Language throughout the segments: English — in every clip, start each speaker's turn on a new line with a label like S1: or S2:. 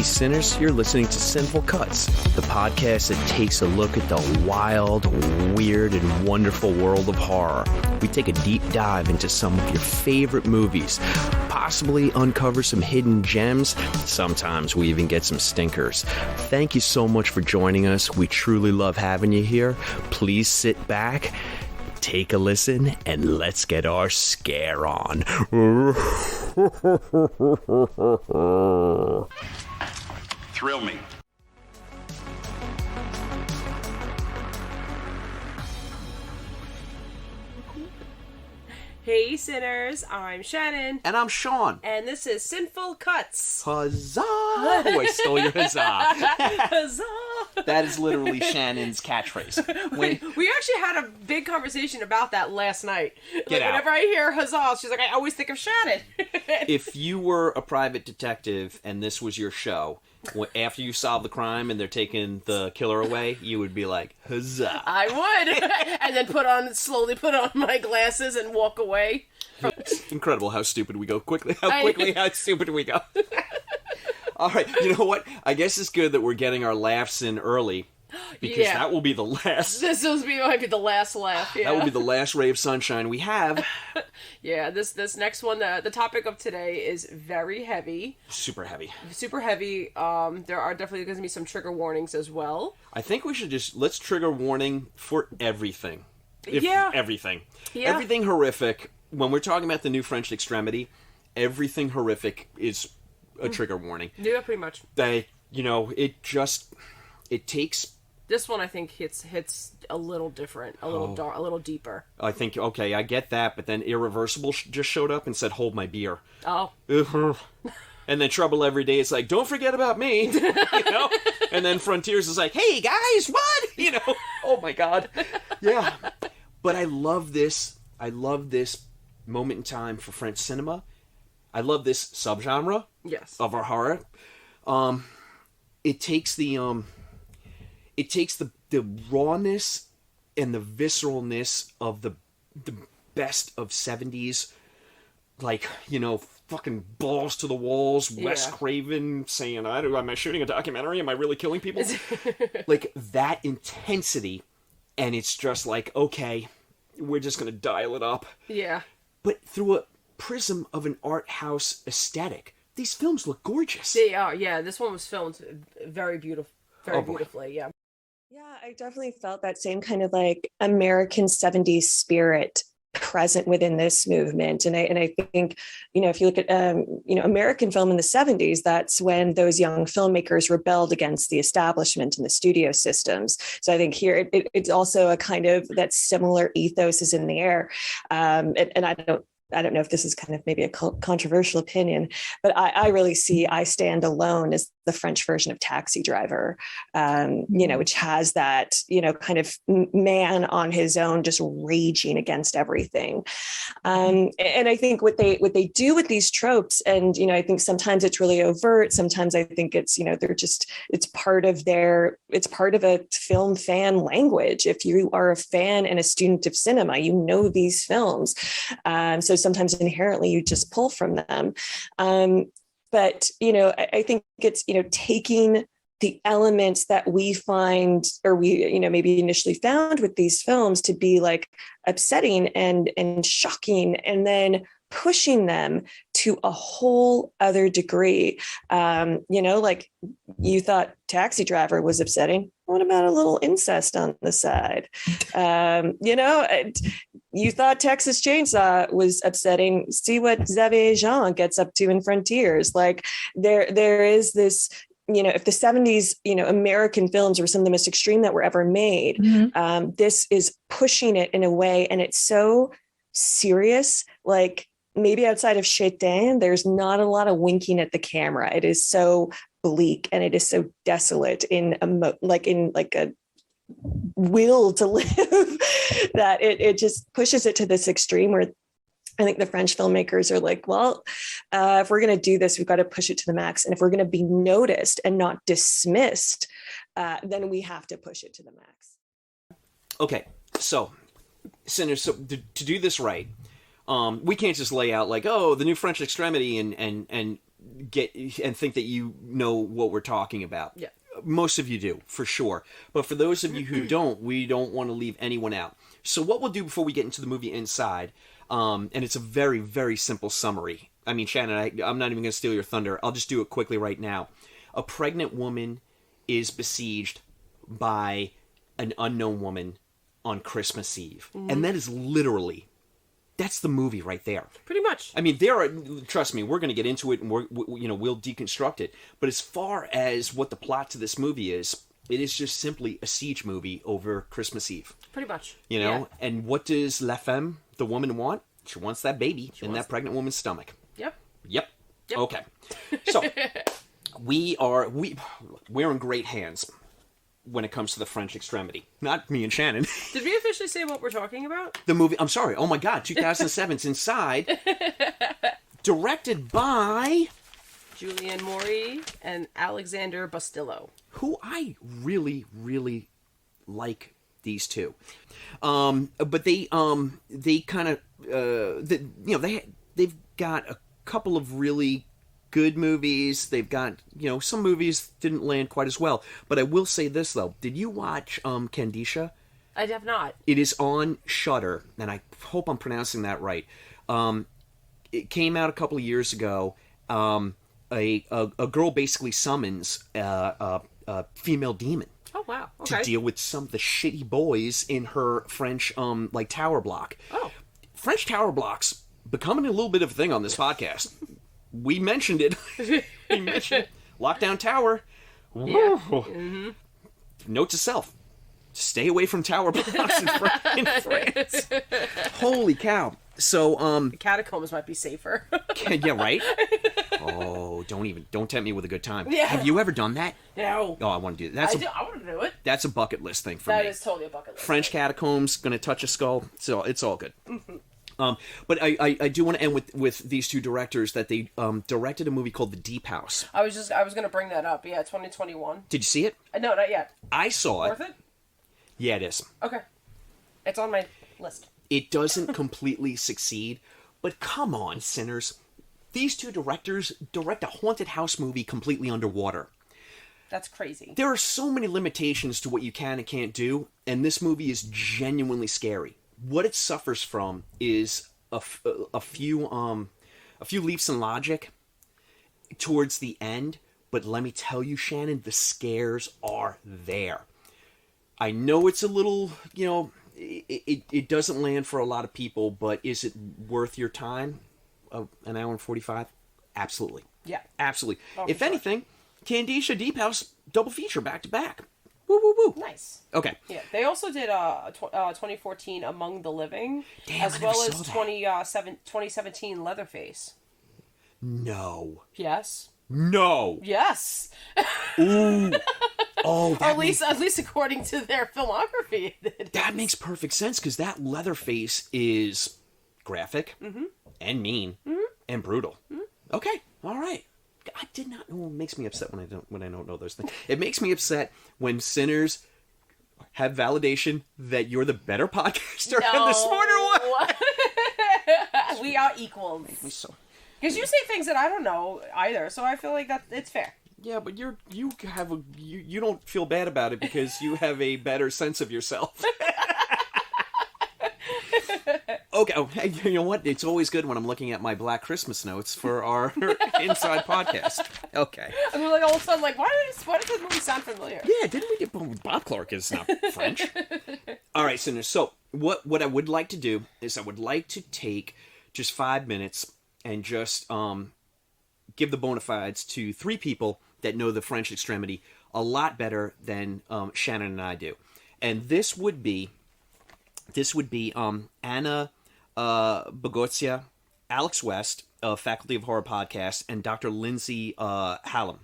S1: Hey sinners, you're listening to Sinful Cuts, the podcast that takes a look at the wild, weird, and wonderful world of horror. We take a deep dive into some of your favorite movies, possibly uncover some hidden gems. Sometimes we even get some stinkers. Thank you so much for joining us. We truly love having you here. Please sit back, take a listen, and let's get our scare on.
S2: Thrill me.
S3: Hey sinners, I'm Shannon.
S1: And I'm Sean.
S3: And this is Sinful Cuts.
S1: Huzzah! Oh, I stole your huzzah.
S3: Huzzah!
S1: That is literally Shannon's catchphrase.
S3: We actually had a big conversation about that last night.
S1: Get out.
S3: Whenever I hear huzzah, she's like, I always think of Shannon.
S1: If you were a private detective and this was your show, after you solve the crime and they're taking the killer away, you would be like, huzzah.
S3: I would. And then slowly put on my glasses and walk away.
S1: It's incredible how stupid we go quickly. How stupid we go. All right, you know what? I guess it's good that we're getting our laughs in early. Because that will be the last.
S3: This might be the last laugh. Yeah.
S1: That will be the last ray of sunshine we have.
S3: Yeah, this next one, the topic of today is very heavy.
S1: Super heavy.
S3: Super heavy. There are definitely going to be some trigger warnings as well.
S1: I think we should let's trigger warning for everything. Everything.
S3: Yeah.
S1: Everything horrific. When we're talking about the new French Extremity, everything horrific is a trigger warning.
S3: Yeah, pretty much.
S1: It takes...
S3: This one, I think, hits a little different, a little dark, a little deeper.
S1: I think, okay, I get that, but then Irreversible just showed up and said, hold my beer.
S3: Oh.
S1: And then Trouble Every Day, it's like, don't forget about me, And then Frontiers is like, hey, guys, what? Oh, my God. Yeah. But I love this. I love this moment in time for French cinema. I love this subgenre of our horror. It takes the rawness and the visceralness of the best of 70s, fucking balls to the walls, Wes Craven saying, am I shooting a documentary? Am I really killing people? Like, that intensity, and it's just like, okay, we're just going to dial it up.
S3: Yeah.
S1: But through a prism of an art house aesthetic, these films look gorgeous.
S3: They are, yeah. This one was filmed very beautifully, yeah.
S4: Yeah, I definitely felt that same kind of like American 70s spirit present within this movement. And I think, if you look at, American film in the 70s, that's when those young filmmakers rebelled against the establishment and the studio systems. So I think here it's also a kind of that similar ethos is in the air. And I don't know if this is kind of maybe a controversial opinion, but I really see I Stand Alone as the French version of Taxi Driver, which has that, kind of man on his own, just raging against everything. And I think what they do with these tropes, and, I think sometimes it's really overt. Sometimes I think it's, it's part of a film fan language. If you are a fan and a student of cinema, these films. So sometimes inherently you just pull from them. But, I think it's, taking the elements that we find, or we, maybe initially found with these films to be like upsetting and shocking, and then pushing them to a whole other degree. Like you thought Taxi Driver was upsetting. What about a little incest on the side? You thought Texas Chainsaw was upsetting. See what Xavier Jean gets up to in Frontiers. Like there is this, if the 70s, American films were some of the most extreme that were ever made, this is pushing it in a way, and it's so serious. Like maybe outside of Shaitan, there's not a lot of winking at the camera. It is so bleak and it is so desolate in a will to live that it just pushes it to this extreme where I think the French filmmakers are like, well, if we're going to do this, we've got to push it to the max. And if we're going to be noticed and not dismissed, then we have to push it to the max.
S1: Okay, so, Sinners, to do this right, we can't just lay out like, oh, the new French Extremity and get and think that you know what we're talking about.
S3: Yeah.
S1: Most of you do, for sure. But for those of you who don't, we don't want to leave anyone out. So what we'll do before we get into the movie Inside, and it's a very, very simple summary. I mean, Shannon, I'm not even going to steal your thunder. I'll just do it quickly right now. A pregnant woman is besieged by an unknown woman on Christmas Eve. And that is literally, that's the movie right there.
S3: Pretty much.
S1: I mean, trust me, we're going to get into it and we'll deconstruct it. But as far as what the plot to this movie is, it is just simply a siege movie over Christmas Eve.
S3: Pretty much.
S1: You know?
S3: Yeah.
S1: And what does La Femme, the woman, want? She wants that baby in that pregnant woman's stomach.
S3: Yep.
S1: Okay. So, we're in great hands when it comes to the French extremity. Not me and Shannon.
S3: Did we officially say what we're talking about?
S1: The movie, I'm sorry, oh my god, 2007's Inside, directed by
S3: Julianne Maury and Alexander Bustillo.
S1: who I really, really like these two. But they kind of, they've got a couple of really good movies. They've got, some movies didn't land quite as well. But I will say this, though. Did you watch Candisha?
S3: I have not.
S1: It is on Shudder, and I hope I'm pronouncing that right. It came out a couple of years ago. A girl basically summons a female demon.
S3: Oh, wow. Okay.
S1: To deal with some of the shitty boys in her French, tower block.
S3: Oh.
S1: French tower blocks becoming a little bit of a thing on this podcast. We mentioned it. We mentioned Lockdown Tower.
S3: Yeah.
S1: Mm-hmm. Note to self. Stay away from tower blocks in France. Holy cow. So,
S3: The catacombs might be safer.
S1: yeah, right? Oh, don't tempt me with a good time.
S3: Yeah.
S1: Have you ever done that?
S3: No.
S1: Oh, I want to do that.
S3: I want to do it.
S1: That's a bucket list thing for me.
S3: That is totally a bucket list.
S1: French catacombs, gonna touch a skull. So it's all good. But I do want to end with these two directors that they directed a movie called The Deep House.
S3: I was going to bring that up. Yeah, 2021.
S1: Did you see it?
S3: No, not yet.
S1: I saw it.
S3: Worth it?
S1: Yeah, it is.
S3: Okay. It's on my list.
S1: It doesn't completely succeed, but come on, sinners. These two directors direct a haunted house movie completely underwater.
S3: That's crazy.
S1: There are so many limitations to what you can and can't do, and this movie is genuinely scary. What it suffers from is a few leaps in logic towards the end, but let me tell you, Shannon, the scares are there. I know it's a little, it doesn't land for a lot of people, but is it worth your time? An hour and 45? Absolutely.
S3: Yeah.
S1: Absolutely.
S3: Oh,
S1: If
S3: sure.
S1: anything, Candisha, Deep House, double feature back to back. Woo, woo, woo.
S3: Nice.
S1: Okay.
S3: Yeah, they also did 2014 Among the Living,
S1: Damn,
S3: as
S1: I never
S3: well
S1: saw
S3: as
S1: that.
S3: 2017 Leatherface.
S1: No.
S3: Yes.
S1: No.
S3: Yes.
S1: Ooh. Oh,
S3: At least according to their filmography.
S1: that makes perfect sense, because that Leatherface is graphic and mean and brutal. Okay. All right. I did not know. It makes me upset when I don't know those things. It makes me upset when sinners have validation that you're the better podcaster and the smarter one.
S3: We are equals.
S1: So,
S3: Because you say things that I don't know either, so I feel like that it's fair.
S1: yeah, but you don't feel bad about it because you have a better sense of yourself. Okay, oh, hey, you know what? It's always good when I'm looking at my Black Christmas notes for our Inside podcast. Okay.
S3: And we're like all of a sudden like, why does this movie sound familiar?
S1: Yeah, didn't we get... Bob Clark is not French. All right, sinners. So, what I would like to do is I would like to take just 5 minutes and just give the bona fides to 3 people that know the French extremity a lot better than Shannon and I do. And this would be Anna Bogotsia, Alex West of Faculty of Horror Podcast, and Dr. Lindsay Hallam,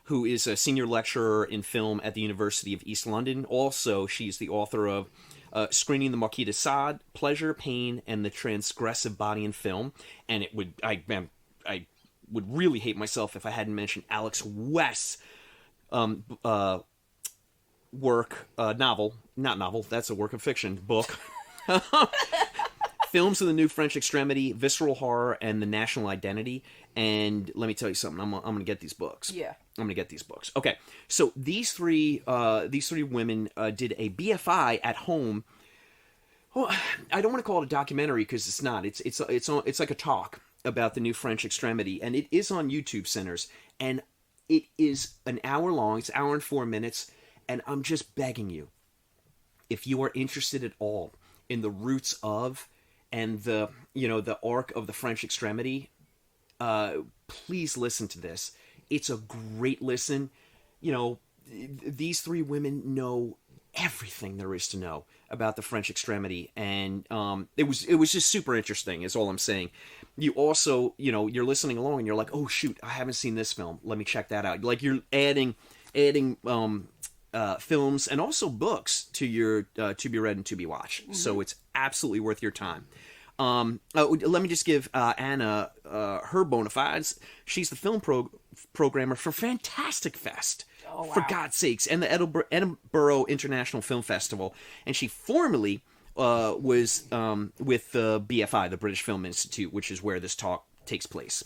S1: who is a senior lecturer in film at the University of East London. Also, she's the author of Screening the Marquis de Sade, Pleasure, Pain, and the Transgressive Body in Film. And I would really hate myself if I hadn't mentioned Alex West's novel, not novel, that's a work of fiction, book. Films of the New French Extremity, Visceral Horror, and The National Identity. And let me tell you something. I'm going to get these books.
S3: Yeah.
S1: I'm going to get these books. Okay. So these three women did a BFI at home. Well, I don't want to call it a documentary because it's not. It's like a talk about the New French Extremity, and it is on YouTube, Sinners. And it is an hour long. It's an hour and 4 minutes. And I'm just begging you, if you are interested at all in the roots of and the arc of the French Extremity, please listen to this. It's a great listen. These three women know everything there is to know about the French Extremity, and it was just super interesting, is all I'm saying. You also, you're listening along and you're like, oh shoot, I haven't seen this film, let me check that out. Like, you're adding films and also books to your to be read and to be watched. Mm-hmm. So it's absolutely worth your time. Let me just give Anna her bona fides. She's the film programmer for Fantastic Fest.
S3: Oh, wow.
S1: For God's sakes, and the Edinburgh International Film Festival. And she formerly was with the BFI, the British Film Institute, which is where this talk takes place.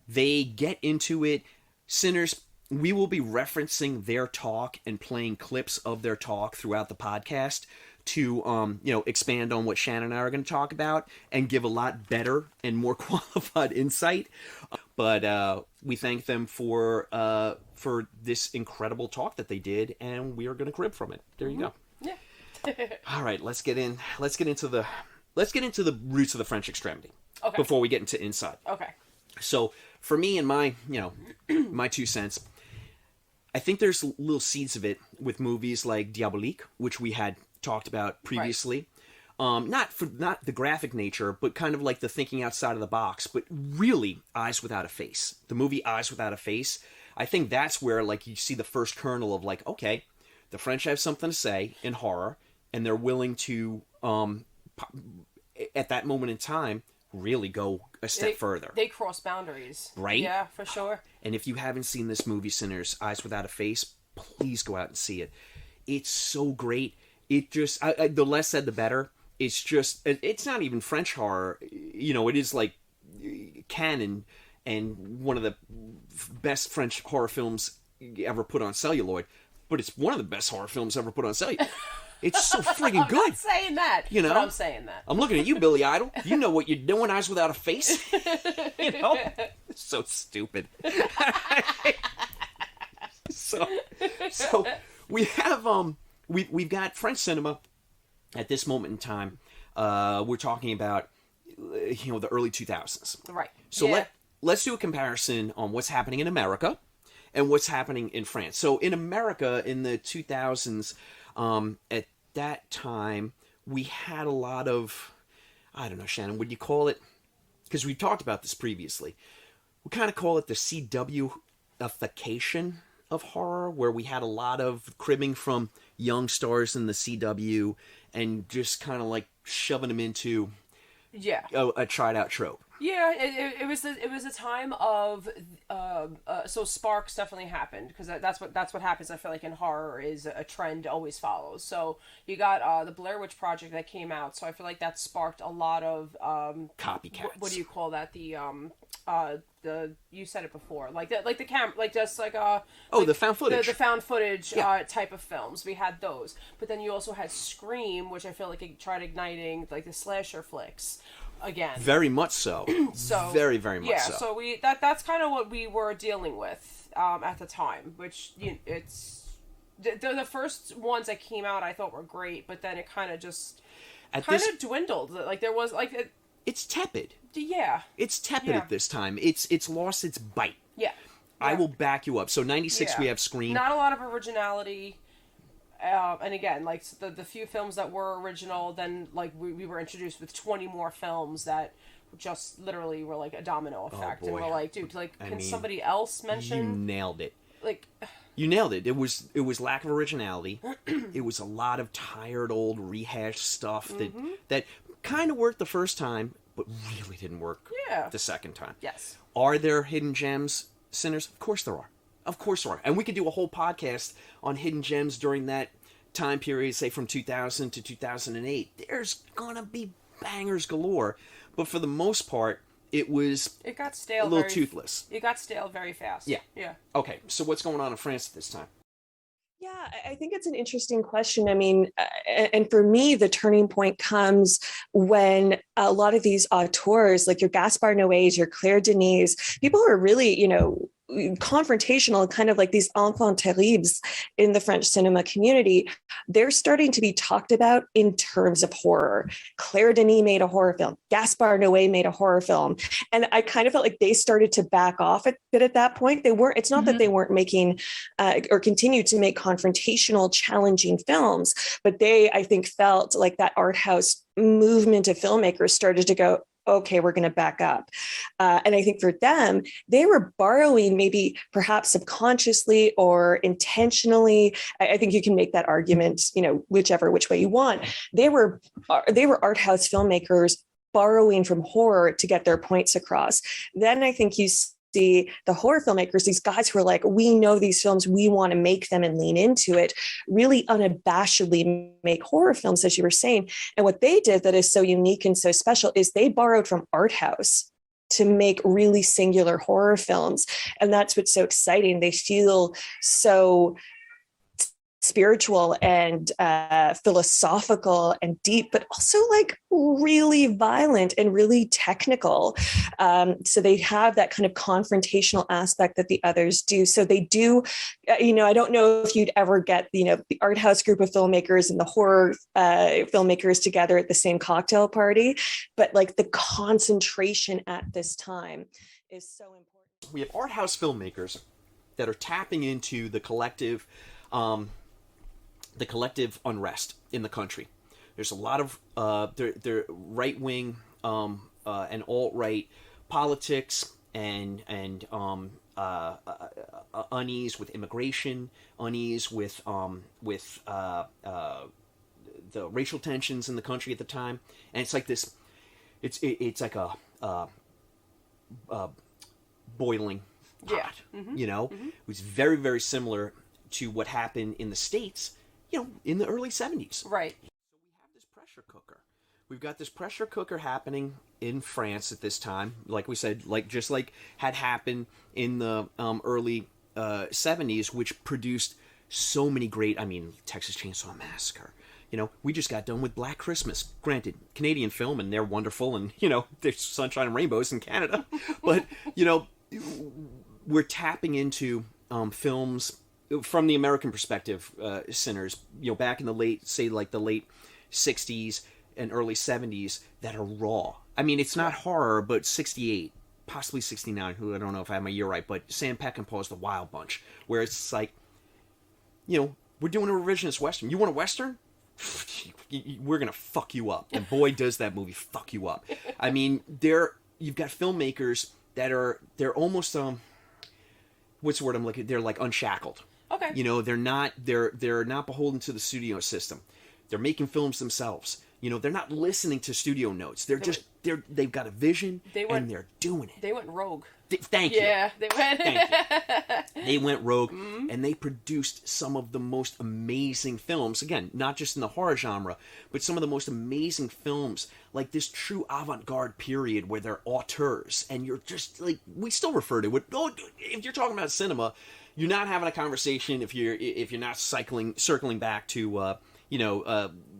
S1: They get into it. Sinners, we will be referencing their talk and playing clips of their talk throughout the podcast to expand on what Shannon and I are going to talk about and give a lot better and more qualified insight. But we thank them for this incredible talk that they did, and we are going to crib from it. There you go.
S3: Yeah.
S1: All right, let's get into the roots of the French Extremity.
S3: Okay.
S1: Before we get into inside.
S3: Okay.
S1: So for me and my my 2 cents, I think there's little seeds of it with movies like Diabolique, which we had talked about previously. Right. Not the graphic nature, but kind of like the thinking outside of the box, but really Eyes Without a Face. The movie Eyes Without a Face, I think that's where like you see the first kernel of like, okay, the French have something to say in horror, and they're willing to, at that moment in time, really go a step further.
S3: They cross boundaries.
S1: Right?
S3: Yeah, for sure.
S1: And if you haven't seen this movie, Sinners, Eyes Without a Face, please go out and see it. It's so great. It just, the less said, the better. It's just, it's not even French horror. It is like canon and one of the best French horror films ever put on celluloid. But it's one of the best horror films ever put on celluloid. It's so friggin' good.
S3: I'm not saying that. But I'm saying that.
S1: I'm looking at you, Billy Idol. You know what you're doing, Eyes Without a Face. It's so stupid. So we have we've got French cinema at this moment in time. We're talking about the early 2000s.
S3: Right.
S1: So let's do a comparison on what's happening in America and what's happening in France. So in America in the 2000s, at that time, we had a lot of, I don't know, Shannon, would you call it, because we've talked about this previously, we kind of call it the CW-ification of horror, where we had a lot of cribbing from young stars in the CW and just kind of like shoving them into a tried out trope.
S3: Yeah, it was a time of so sparks definitely happened, because that's what happens. I feel like in horror is a trend always follows. So you got the Blair Witch Project that came out, so I feel like that sparked a lot of
S1: copycats.
S3: What do you call that? The you said it before, like the camera, like just like
S1: the found footage,
S3: the found footage type of films. We had those, but then you also had Scream, which I feel like it tried igniting like the slasher flicks. Again, very
S1: much so.
S3: So
S1: very much so.
S3: Yeah, so that's kind of what we were dealing with at the time, which it's the first ones that came out I thought were great, but then it kind of just dwindled. Like there was like
S1: it's tepid.
S3: Yeah,
S1: it's tepid at this time. It's lost its bite.
S3: Yeah,
S1: I will back you up. So 96 we have Scream.
S3: Not a lot of originality. And again, like the few films that were original, then like we were introduced with 20 more films that just literally were like a domino effect, and we're like, dude, like, can somebody else mention?
S1: You nailed it.
S3: Like,
S1: you nailed it. It was lack of originality. It was a lot of tired old rehashed stuff that kind of worked the first time, but really didn't work the second time.
S3: Yes.
S1: Are there hidden gems, Sinners? Of course there are. Of course there are. And we could do a whole podcast on hidden gems during that time period, say from 2000 to 2008. There's going to be bangers galore, but for the most part, it was
S3: It got stale.
S1: a little toothless.
S3: It got stale very fast.
S1: Yeah.
S3: Yeah.
S1: Okay, so what's going on in France at this time?
S4: Yeah, I think it's an interesting question. I mean, and for me, the turning point comes when a lot of these auteurs, like your Gaspar Noés, your Claire Denis, people who are really, confrontational, kind of like these enfants terribles in the French cinema community, they're starting to be talked about in terms of horror. Claire Denis made a horror film. Gaspar Noé made a horror film. And I kind of felt like they started to back off a bit at that point. They weren't, it's not that they weren't making or continued to make confrontational, challenging films, but they, I think, felt like that art house movement of filmmakers started to go, okay, we're going to back up. And I think for them, they were borrowing, maybe perhaps subconsciously or intentionally. I think you can make that argument, which way you want. They were art house filmmakers borrowing from horror to get their points across. Then I think you see the horror filmmakers, these guys who are like, we know these films, we want to make them and lean into it, really unabashedly make horror films, as you were saying. And what they did that is so unique and so special is they borrowed from art house to make really singular horror films. And that's what's so exciting. They feel so spiritual and philosophical and deep, but also like really violent and really technical. So they have that kind of confrontational aspect that the others do. So they do, I don't know if you'd ever get, the art house group of filmmakers and the horror filmmakers together at the same cocktail party, but like the concentration at this time is so important.
S1: We have art house filmmakers that are tapping into the collective unrest in the country. There's a lot of they're right-wing and alt-right politics and unease with immigration, unease with the racial tensions in the country at the time, and it's like this. It's like a boiling pot.
S3: Yeah. Mm-hmm.
S1: It was very, very similar to what happened in the States, in the early 70s.
S3: Right.
S1: So we have this pressure cooker. We've got this pressure cooker happening in France at this time, like we said, just like had happened in the early 70s, which produced so many great, Texas Chainsaw Massacre. We just got done with Black Christmas. Granted, Canadian film, and they're wonderful, and, there's sunshine and rainbows in Canada. But, we're tapping into films from the American perspective, Sinners, back in the late 60s and early 70s that are raw. It's not horror, but 68, possibly 69, who I don't know if I have my year right, but Sam Peckinpah's The Wild Bunch, where it's like, we're doing a revisionist Western. You want a Western? We're going to fuck you up. And boy, does that movie fuck you up. You've got filmmakers they're almost, what's the word I'm looking at? They're like unshackled.
S3: Okay.
S1: They're not beholden to the studio system. They're making films themselves. They're not listening to studio notes. They've got a vision and they're doing it.
S3: They went rogue.
S1: Thank you.
S3: Yeah, they went.
S1: They went rogue, and they produced some of the most amazing films. Again, not just in the horror genre, but some of the most amazing films, like this true avant-garde period where they're auteurs, and you're just like, we still refer to it. Oh, if you're talking about cinema, you're not having a conversation if you're not circling back to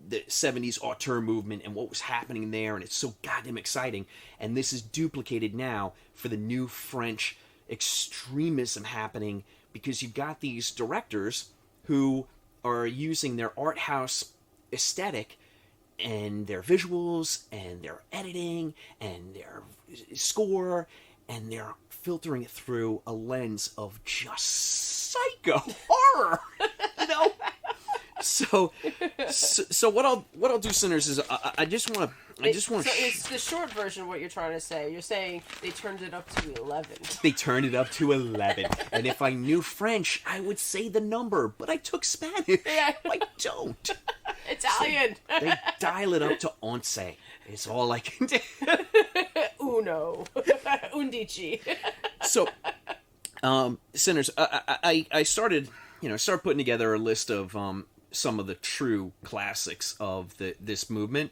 S1: the 70s auteur movement and what was happening there, and it's so goddamn exciting. And this is duplicated now for the new French extremism happening, because you've got these directors who are using their art house aesthetic and their visuals and their editing and their score, and they're filtering it through a lens of just psycho horror. So what I'll do, Sinners, is I just want to.
S3: So it's the short version of what you're trying to say. You're saying they turned it up to 11.
S1: They turned it up to 11, and if I knew French, I would say the number, but I took Spanish.
S3: Yeah.
S1: I don't.
S3: Italian.
S1: So they dial it up to once. It's all I can do.
S3: Uno. Undici.
S1: So, Sinners, I started putting together a list of some of the true classics of this movement.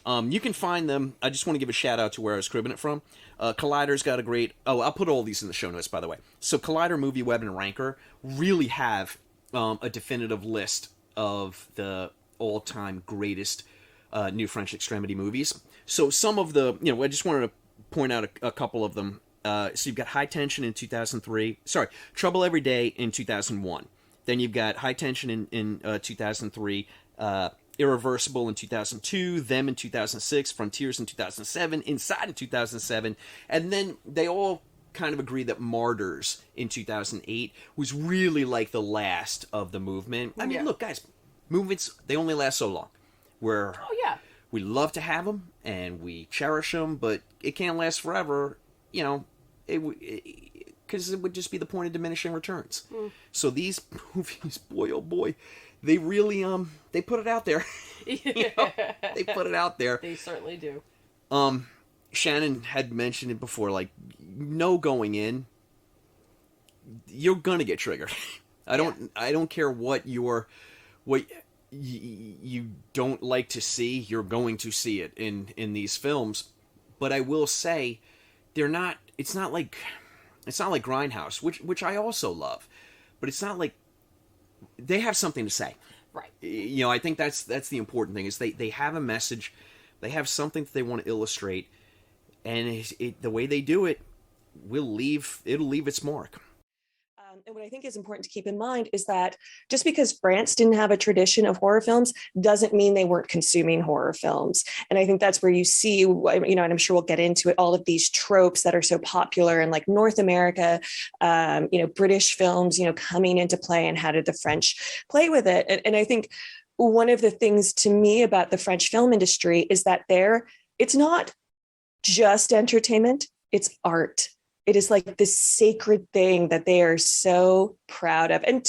S1: You can find them. I just want to give a shout out to where I was cribbing it from. Collider's got a great. Oh, I'll put all these in the show notes, by the way. So Collider, Movie Web, and Ranker really have a definitive list of the all-time greatest new French extremity movies. So some of the, I just wanted to point out a couple of them. So you've got High Tension in 2003. Sorry, Trouble Every Day in 2001. Then you've got High Tension in 2003. Irreversible in 2002, Them in 2006, Frontiers in 2007, Inside in 2007, and then they all kind of agree that Martyrs in 2008 was really like the last of the movement. I mean, look, guys, movements, they only last so long. We love to have them, and we cherish them, but it can't last forever, because it would just be the point of diminishing returns. So these movies, boy, oh boy, they really, they put it out there. They put it out there.
S3: They certainly do.
S1: Shannon had mentioned it before, like, no going in, you're gonna get triggered. I don't care what you don't like to see, you're going to see it in these films. But I will say, it's not like Grindhouse, which I also love, but it's not like they have something to say.
S3: Right.
S1: I think that's the important thing, is they have a message, they have something that they want to illustrate, and the way they do it it'll leave its mark.
S4: And what I think is important to keep in mind is that just because France didn't have a tradition of horror films doesn't mean they weren't consuming horror films. And I think that's where you see, and I'm sure we'll get into it, all of these tropes that are so popular in like North America, British films, coming into play, and how did the French play with it? And I think one of the things to me about the French film industry is that it's not just entertainment, it's art. It is like this sacred thing that they are so proud of, and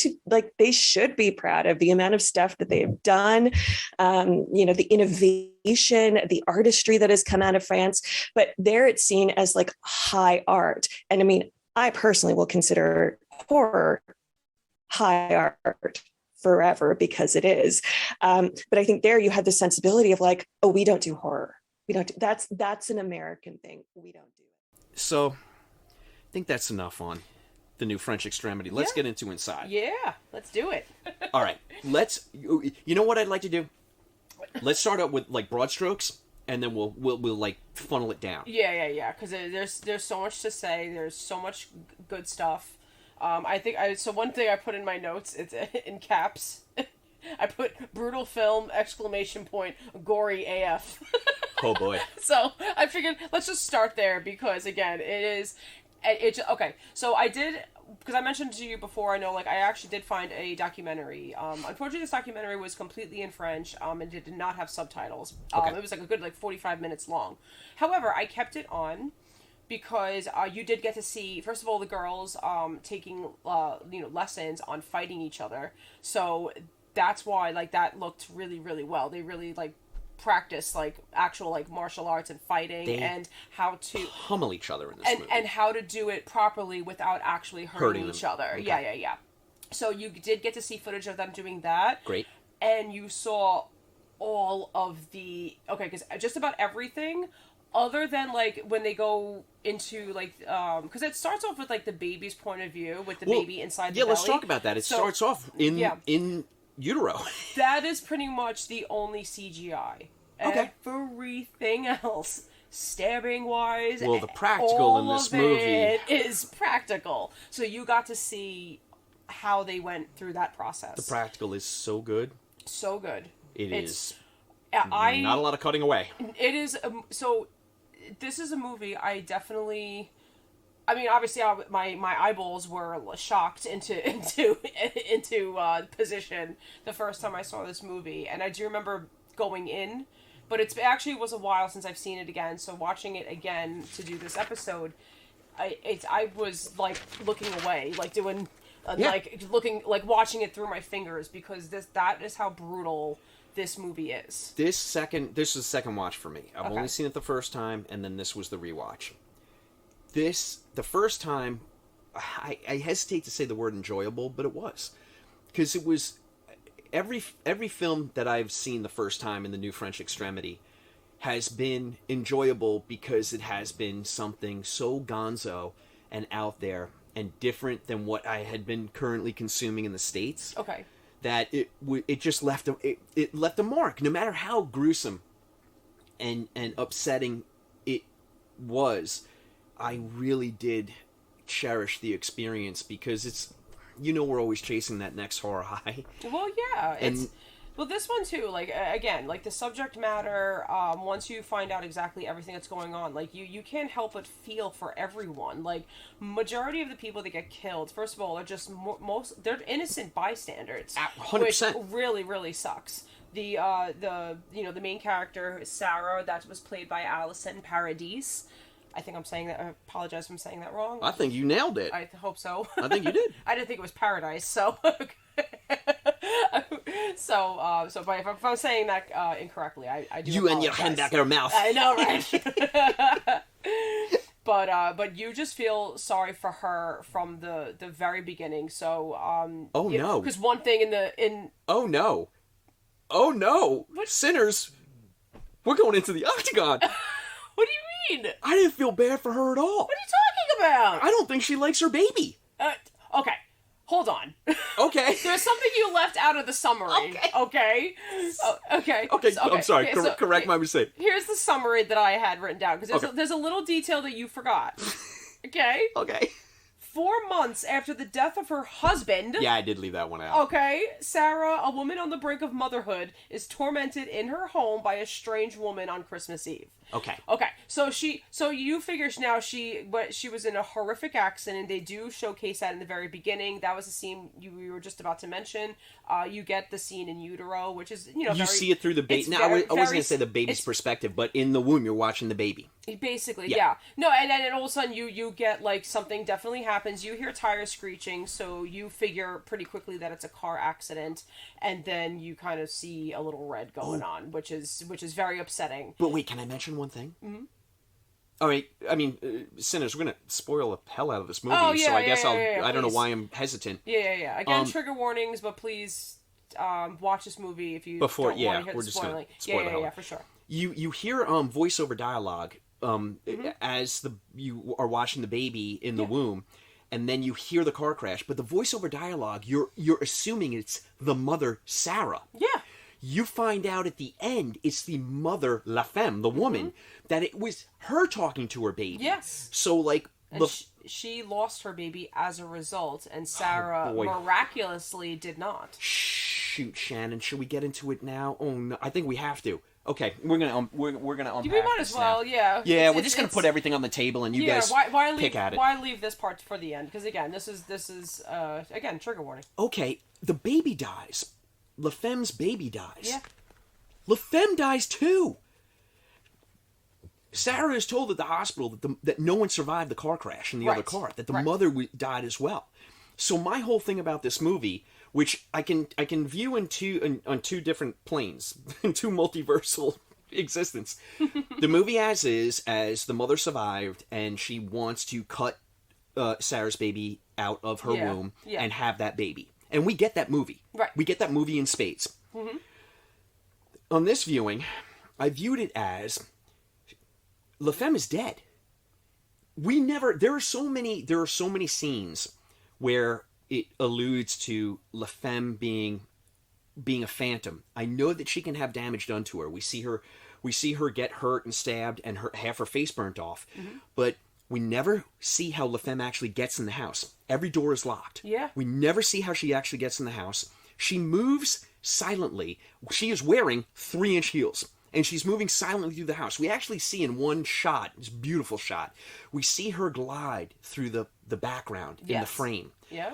S4: they should be proud of the amount of stuff that they have done, the innovation, the artistry that has come out of France. But there it's seen as like high art. And I mean, I personally will consider horror high art forever, because it is. But I think there you had the sensibility of like, oh, we don't do horror. We don't do, that's an American thing. We don't do it.
S1: So I think that's enough on the new French extremity. Let's get into Inside.
S3: Yeah, let's do it.
S1: All right, you know what I'd like to do? Let's start out with like broad strokes, and then we'll like funnel it down.
S3: Yeah. Because there's so much to say. There's so much good stuff. So one thing I put in my notes, it's in caps. I put brutal film ! Gory AF.
S1: Oh boy.
S3: So I figured let's just start there, because again, it's okay. So I did, because I mentioned to you before, I know, like, I actually did find a documentary. Unfortunately, this documentary was completely in French, and it did not have subtitles.
S1: Okay.
S3: It was like a good 45 minutes long. However, I kept it on because you did get to see, first of all, the girls taking lessons on fighting each other. So that's why, like, that looked really, really well. They really, like, practice like actual like martial arts and fighting, and how to
S1: pummel each other in this movie,
S3: and how to do it properly without actually hurting each other. Okay. Yeah. So you did get to see footage of them doing that.
S1: Great.
S3: And you saw all of the because just about everything, other than like when they go into like because it starts off with like the baby's point of view with the baby inside the belly.
S1: Let's talk about that. It starts off in utero.
S3: That is pretty much the only CGI.
S1: Okay.
S3: Everything else, stabbing wise,
S1: the practical in this movie
S3: is practical. So you got to see how they went through that process.
S1: The practical is so good.
S3: So good.
S1: It's not a lot of cutting away.
S3: It is. So this is a movie I definitely. I mean, obviously, my eyeballs were shocked into position the first time I saw this movie, and I do remember going in, but it actually was a while since I've seen it again. So watching it again to do this episode, I was like looking away, like doing like looking, like watching it through my fingers, because that is how brutal this movie is.
S1: This is the second watch for me. I've only seen it the first time, and then this was the rewatch. The first time, I hesitate to say the word enjoyable, but it was. Because it was, every film that I've seen the first time in the new French extremity has been enjoyable because it has been something so gonzo and out there and different than what I had been currently consuming in the States.
S3: Okay.
S1: That it just left it left a mark. No matter how gruesome and upsetting it was, I really did cherish the experience because it's, we're always chasing that next horror high.
S3: Well, yeah,
S1: And-
S3: well, this one too. Like again, like the subject matter. Once you find out exactly everything that's going on, like you can't help but feel for everyone. Like majority of the people that get killed, first of all, are just they're innocent bystanders,
S1: 100%.
S3: which really really sucks. The main character Sarah, that was played by Alison Paradis. I think I'm saying that. I apologize if I'm saying that wrong.
S1: I think you nailed it.
S3: I hope so.
S1: I think you did.
S3: I didn't think it was Paradise, so. But if I'm saying that incorrectly, I do.
S1: You and your
S3: apologize.
S1: Hendacker mouth.
S3: I know, right? But you just feel sorry for her from the very beginning. So
S1: Oh, no.
S3: because one thing
S1: Oh no. Oh no. Sinners. We're going into the octagon.
S3: what do you mean?
S1: I didn't feel bad for her at all.
S3: What are you talking about?
S1: I don't think she likes her baby.
S3: Okay, hold on.
S1: Okay.
S3: There's something you left out of the summary. Okay. Okay.
S1: Okay,
S3: So-
S1: I'm sorry.
S3: okay, so-
S1: Correct my mistake.
S3: Here's the summary that I had written down, because
S1: Okay.
S3: there's a little detail that you forgot. Okay?
S1: Okay.
S3: 4 months after the death of her husband...
S1: Yeah, I did leave that one out.
S3: Okay, Sarah, a woman on the brink of motherhood, is tormented in her home by a strange woman on Christmas Eve.
S1: Okay.
S3: Okay, so you figure now she was in a horrific accident. They do showcase that in the very beginning. That was a scene you were just about to mention. You get the scene in utero, which is
S1: You
S3: very,
S1: see it through the baby.
S3: it's
S1: Now,
S3: very-
S1: I wasn't going
S3: very-
S1: to say the baby's
S3: it's-
S1: perspective, but in the womb, you're watching the baby.
S3: Basically,
S1: Yeah.
S3: yeah. No, and then all of a sudden you get like something definitely happens. You hear tires screeching, so you figure pretty quickly that it's a car accident, and then you kind of see a little red going on, which is very upsetting.
S1: But wait, can I mention one thing? Mm-hmm. All right, I mean, Sinners, we're going to spoil the hell out of this movie,
S3: Oh, yeah,
S1: so I guess
S3: yeah,
S1: I don't know
S3: please.
S1: why I'm hesitant.
S3: Yeah. Again, trigger warnings, but please watch this movie if you
S1: Before-
S3: don't
S1: yeah,
S3: want to hear
S1: we're
S3: the
S1: just gonna
S3: spoiling.
S1: spoil the hell
S3: Yeah,
S1: out.
S3: for sure.
S1: You hear voiceover dialogue as you are watching the baby in the womb, and then you hear the car crash. But the voiceover dialogue, you're assuming it's the mother Sarah.
S3: Yeah.
S1: You find out at the end it's the mother, La Femme, the woman, that it was her talking to her baby.
S3: Yes.
S1: So like
S3: And she lost her baby as a result, and Sarah
S1: boy.
S3: miraculously did not.
S1: Shoot, Shannon, should we get into it now? Oh no, I think we have to. Okay, we're gonna unpack.
S3: We might as
S1: this
S3: well,
S1: now.
S3: yeah.
S1: Yeah, we're just gonna put everything on the table, and you guys
S3: why
S1: pick at it.
S3: Why leave this part for the end? Because again, this is again trigger warning.
S1: Okay, the baby dies. La Femme's baby dies.
S3: Yeah.
S1: La Femme dies too. Sarah is told at the hospital that no one survived the car crash in the other
S3: Right.
S1: car. That the
S3: Right.
S1: mother died as well. So my whole thing about this movie, which I can view on two different planes, in two multiversal existence. The movie as is, as the mother survived and she wants to cut Sarah's baby out of her womb and have that baby. And we get that movie.
S3: Right.
S1: We get that movie in spades. Mm-hmm. On this viewing, I viewed it as La Femme is dead. There are so many scenes where it alludes to La Femme being a phantom. I know that she can have damage done to her. We see her get hurt and stabbed and half her face burnt off. Mm-hmm. But we never see how La Femme actually gets in the house. Every door is locked.
S3: Yeah.
S1: We never see how she actually gets in the house. She moves silently. She is wearing 3-inch heels. And she's moving silently through the house. We actually see in one shot, this beautiful shot, we see her glide through the background in the
S3: Yes.
S1: frame.
S3: Yeah.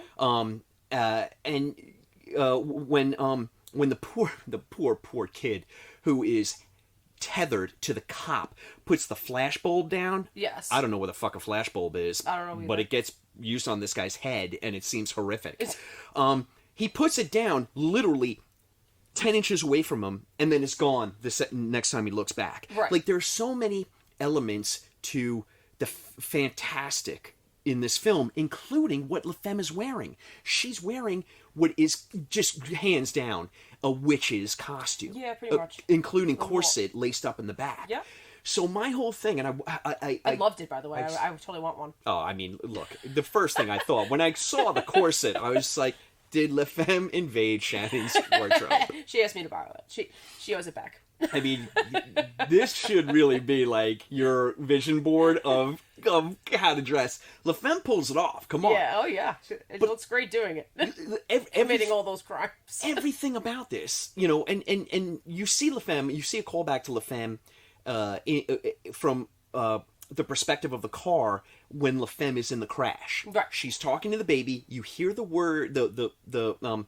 S1: When the poor kid who is tethered to the cop puts the flashbulb down.
S3: Yes.
S1: I don't know what the fuck a flashbulb is.
S3: I don't know either.
S1: But it gets used on this guy's head, and it seems horrific. He puts it down literally 10 inches away from him, and then it's gone the next time he looks back.
S3: Right.
S1: Like, there's so many elements to the fantastic in this film, including what LaFemme is wearing. She's wearing what is just hands down a witch's costume.
S3: Yeah, pretty much.
S1: Including corset laced up in the back.
S3: Yeah.
S1: So my whole thing, and
S3: I loved it, by the way. I totally want one.
S1: Oh, I mean, look, the first thing I thought when I saw the corset, I was like, did LaFemme invade Shannon's wardrobe?
S3: She asked me to borrow it. She owes it back.
S1: I mean, this should really be like your vision board of how to dress. LaFemme pulls it off. Come on.
S3: Yeah, oh yeah. It looks great doing it. Committing all those crimes.
S1: Everything about this, you know, and you see LaFemme, you see a callback to LaFemme from the perspective of the car when LaFemme is in the crash.
S3: Right.
S1: She's talking to the baby. You hear the word, the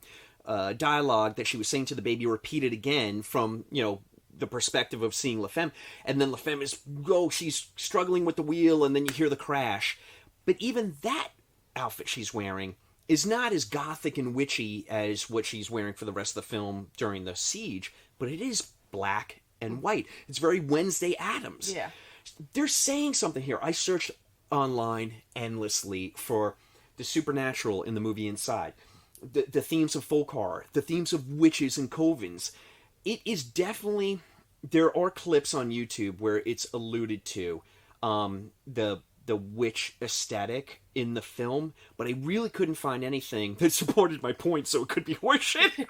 S1: dialogue that she was saying to the baby repeated again from, you know, the perspective of seeing LaFemme. And then LaFemme she's struggling with the wheel, and then you hear the crash. But even that outfit she's wearing is not as gothic and witchy as what she's wearing for the rest of the film during the siege, but it is black and white. It's very Wednesday Addams.
S3: Yeah.
S1: They're saying something here. I searched online endlessly for the supernatural in the movie Inside, the themes of folk horror, the themes of witches and covens. It is definitely, there are clips on YouTube where it's alluded to the witch aesthetic in the film, but I really couldn't find anything that supported my point, so it could be horseshit.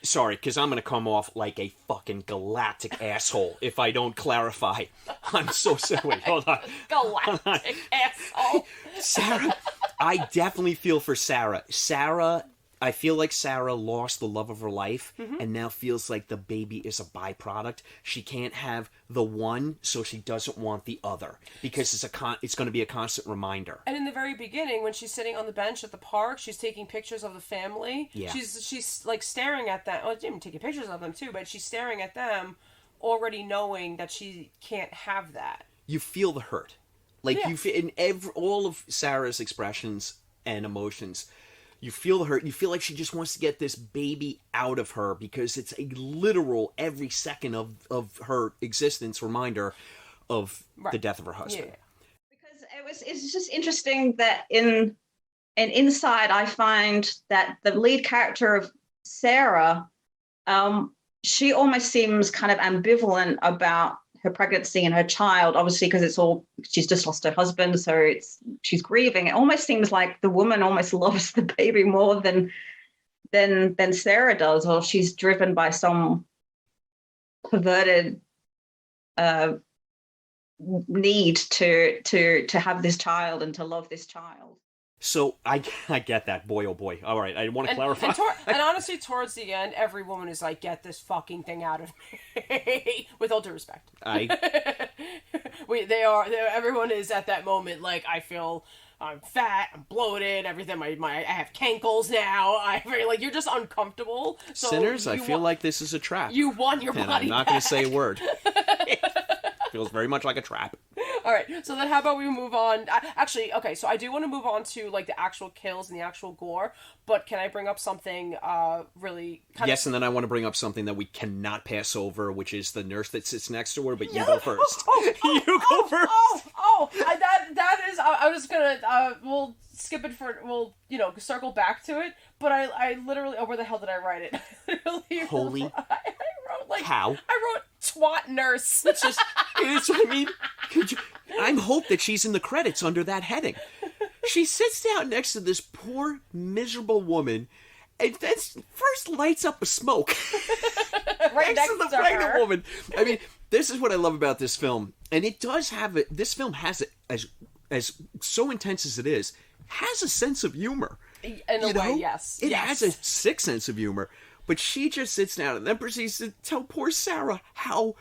S1: Sorry, because I'm going to come off like a fucking galactic asshole if I don't clarify. I'm so sorry. Wait, hold on.
S3: Galactic asshole.
S1: Sarah, I definitely feel for Sarah. I feel like Sarah lost the love of her life and now feels like the baby is a byproduct. She can't have the one, so she doesn't want the other because it's going to be a constant reminder.
S3: And in the very beginning, when she's sitting on the bench at the park, she's taking pictures of the family.
S1: Yeah.
S3: She's like staring at them. Well, Jim taking pictures of them too, but she's staring at them, already knowing that she can't have that.
S1: You feel the hurt, like
S3: Yeah.
S1: you feel in all of Sarah's expressions and emotions. You feel the hurt. You feel like she just wants to get this baby out of her because it's a literal every second of her existence reminder of the death of her husband.
S3: Yeah.
S5: Because it's just interesting that in Inside, I find that the lead character of Sarah, she almost seems kind of ambivalent about her pregnancy and her child, obviously, because she's just lost her husband, so she's grieving. It almost seems like the woman almost loves the baby more than Sarah does, or she's driven by some perverted need to have this child and to love this child.
S1: So I get that. Boy, oh boy. All right, I want to clarify.
S3: And honestly, towards the end, every woman is like, get this fucking thing out of me. With all due respect. Everyone is at that moment like, I feel I'm fat, I'm bloated, everything, I have cankles now. You're just uncomfortable. So
S1: Sinners, I feel like this is a trap.
S3: You want your
S1: and
S3: body
S1: I'm not going to say a word. Feels very much like a trap.
S3: All right, so then how about we move on? Actually, okay, so I do want to move on to like the actual kills and the actual gore, but can I bring up something really kind
S1: Yes, and then I want to bring up something that we cannot pass over, which is the nurse that sits next to her, but you go first. You go first.
S3: That is, I was gonna, we'll skip it we'll, circle back to it, but I literally, where the hell did I write it?
S1: Holy
S3: I wrote like,
S1: cow.
S3: I wrote twat nurse.
S1: It's just, I hope that she's in the credits under that heading. She sits down next to this poor, miserable woman, and then first lights up a smoke.
S3: Right next to
S1: the pregnant
S3: her.
S1: woman. I mean, this is what I love about this film, and it does have it. This film has it as so intense as it is, has a sense of humor.
S3: In a way, yes.
S1: It has a sick sense of humor. But she just sits down and then proceeds to tell poor Sarah how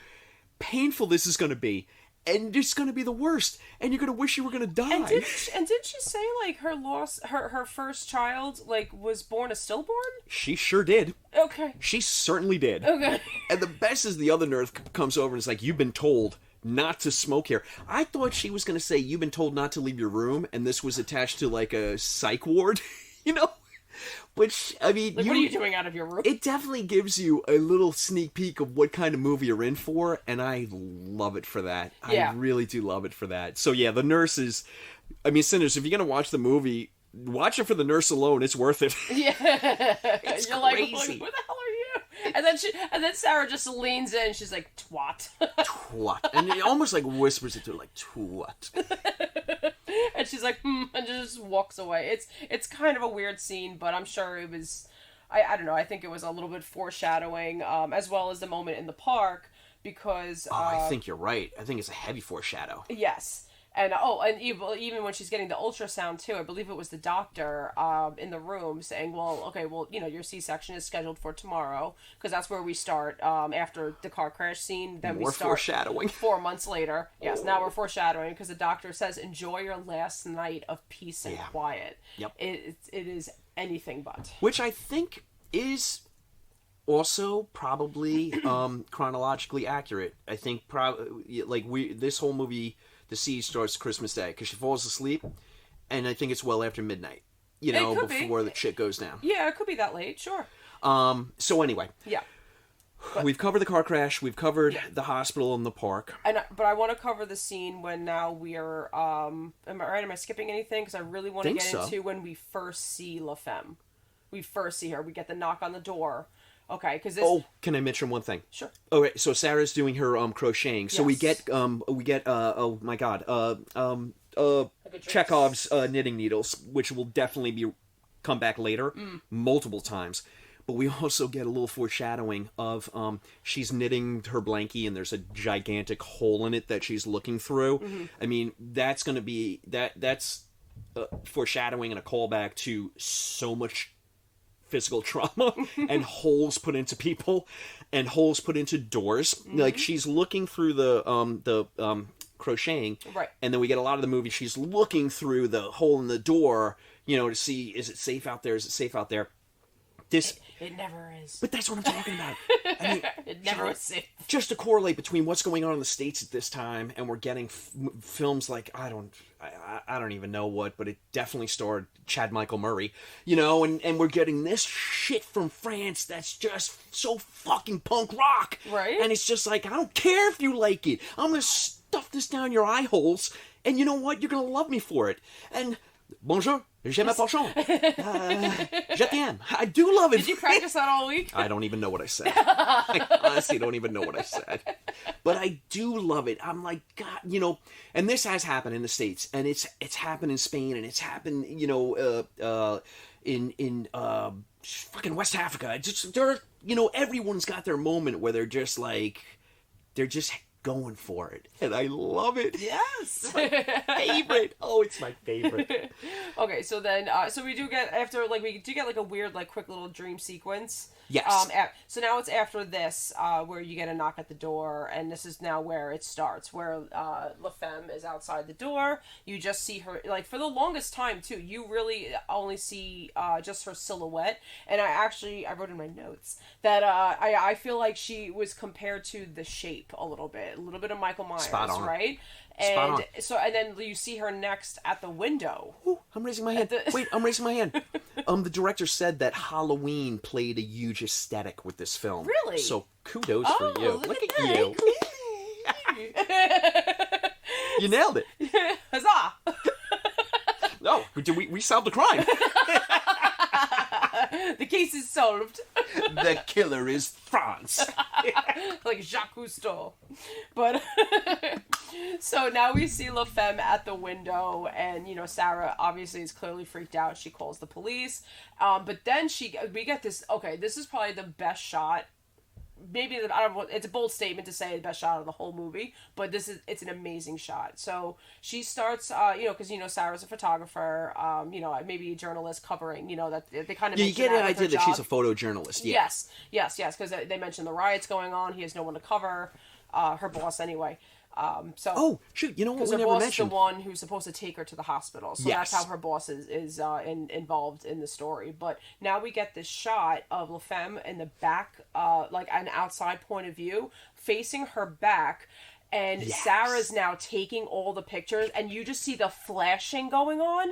S1: painful this is going to be. And it's going to be the worst. And you're going to wish you were going to die.
S3: And did she say, like, her first child, like, was born a stillborn?
S1: She sure did.
S3: Okay.
S1: She certainly did.
S3: Okay.
S1: And the best is the other nurse comes over and is like, you've been told not to smoke here. I thought she was going to say, you've been told not to leave your room. And this was attached to, like, a psych ward. Which, I mean,
S3: Like, what are you doing out of your room?
S1: it definitely gives you a little sneak peek of what kind of movie you're in for, and I love it for that.
S3: Yeah.
S1: I really do love it for that. So yeah, the nurses, I mean, Sinners, if you're going to watch the movie, watch it for the nurse alone. It's worth it.
S3: Yeah,
S1: It's
S3: you're like,
S1: crazy.
S3: who the hell are you? And then Sarah just leans in. She's like, twat.
S1: Twat. And it almost like whispers it to her, like, twat.
S3: And she's like, and just walks away. It's kind of a weird scene, but I'm sure it was, I don't know, I think it was a little bit foreshadowing, as well as the moment in the park, because...
S1: I think you're right. I think it's a heavy foreshadow.
S3: Yes. And even when she's getting the ultrasound too, I believe it was the doctor in the room saying, well, okay, well, your C-section is scheduled for tomorrow, because that's where we start after the car crash scene. Then
S1: More
S3: we start
S1: foreshadowing.
S3: 4 months later. Yes, now we're foreshadowing, because the doctor says, enjoy your last night of peace and quiet.
S1: Yep.
S3: It is anything but.
S1: Which I think is also probably chronologically accurate. I think this whole movie, The Siege, starts Christmas Day because she falls asleep, and I think it's well after midnight. Before the shit goes down.
S3: Yeah, it could be that late. Sure.
S1: So anyway.
S3: Yeah.
S1: We've covered the car crash. We've covered the hospital and the park.
S3: But I want to cover the scene when now we are. Am I right? Am I skipping anything? Because I really want to get into when we first see La Femme. We first see her. We get the knock on the door. Okay, because this.
S1: Oh, can I mention one thing?
S3: Sure.
S1: Oh, right. So Sarah's doing her crocheting. So
S3: Yes.
S1: we get oh my god Chekhov's knitting needles, which will definitely come back later, multiple times. But we also get a little foreshadowing of she's knitting her blankie and there's a gigantic hole in it that she's looking through.
S3: Mm-hmm.
S1: I mean, that's going to be that's foreshadowing and a callback to so much physical trauma and holes put into people and holes put into doors.
S3: Mm-hmm.
S1: Like she's looking through the crocheting,
S3: Right.
S1: and then we get a lot of the movie. She's looking through the hole in the door, to see, is it safe out there? Is it safe out there?
S3: It never is.
S1: But that's what I'm talking about. I mean,
S3: It never was safe.
S1: just to correlate between what's going on in the States at this time, and we're getting films like I don't even know what, but it definitely starred Chad Michael Murray, and we're getting this shit from France that's just so fucking punk rock,
S3: Right.
S1: And it's just like, I don't care if you like it, I'm gonna stuff this down your eye holes, and you know what, you're gonna love me for it. And bonjour, j'aime la pochon. Je t'aime. I do love it.
S3: Did you practice that all week?
S1: I don't even know what I said. I honestly don't even know what I said. But I do love it. I'm like, God, and this has happened in the States, and it's happened in Spain, and it's happened, in fucking West Africa. Everyone's got their moment where they're just going for it, and I love it.
S3: Yes.
S1: Favorite. Oh, it's my favorite.
S3: Okay, so then, so we do get a weird, quick little dream sequence.
S1: Yes.
S3: So now it's after this, where you get a knock at the door, and this is now where it starts, where La Femme is outside the door. You just see her, for the longest time, too, you really only see just her silhouette, and I wrote in my notes that I feel like she was compared to The Shape a little bit of Michael Myers,
S1: Spot on.
S3: right?
S1: Spot
S3: And
S1: on.
S3: so, and then you see her next at the window.
S1: Ooh, I'm raising my hand. Wait, I'm raising my hand. The director said that Halloween played a huge aesthetic with this film.
S3: Really?
S1: So kudos for you.
S3: look at
S1: you.
S3: that.
S1: You nailed it.
S3: Huzzah!
S1: No, we solved the crime.
S3: The case is solved.
S1: The killer is France.
S3: Like Jacques Cousteau. But so now we see La Femme at the window, and Sarah obviously is clearly freaked out. She calls the police, but then we get this. Okay, this is probably the best shot. Maybe I don't know. It's a bold statement to say the best shot of the whole movie, but it's an amazing shot. So she starts, because Sarah's a photographer, maybe a journalist covering, that they kind of
S1: You get an idea that she's a photojournalist. Yeah.
S3: Yes, because they mentioned the riots going on. He has no one to cover, her boss anyway.
S1: Oh shoot! You know what
S3: because
S1: we
S3: her
S1: never
S3: boss
S1: mentioned?
S3: is the one who's supposed to take her to the hospital, so
S1: Yes.
S3: that's how her boss is involved in the story. But now we get this shot of La Femme in the back, like an outside point of view, facing her back, and
S1: Yes.
S3: Sarah's now taking all the pictures, and you just see the flashing going on,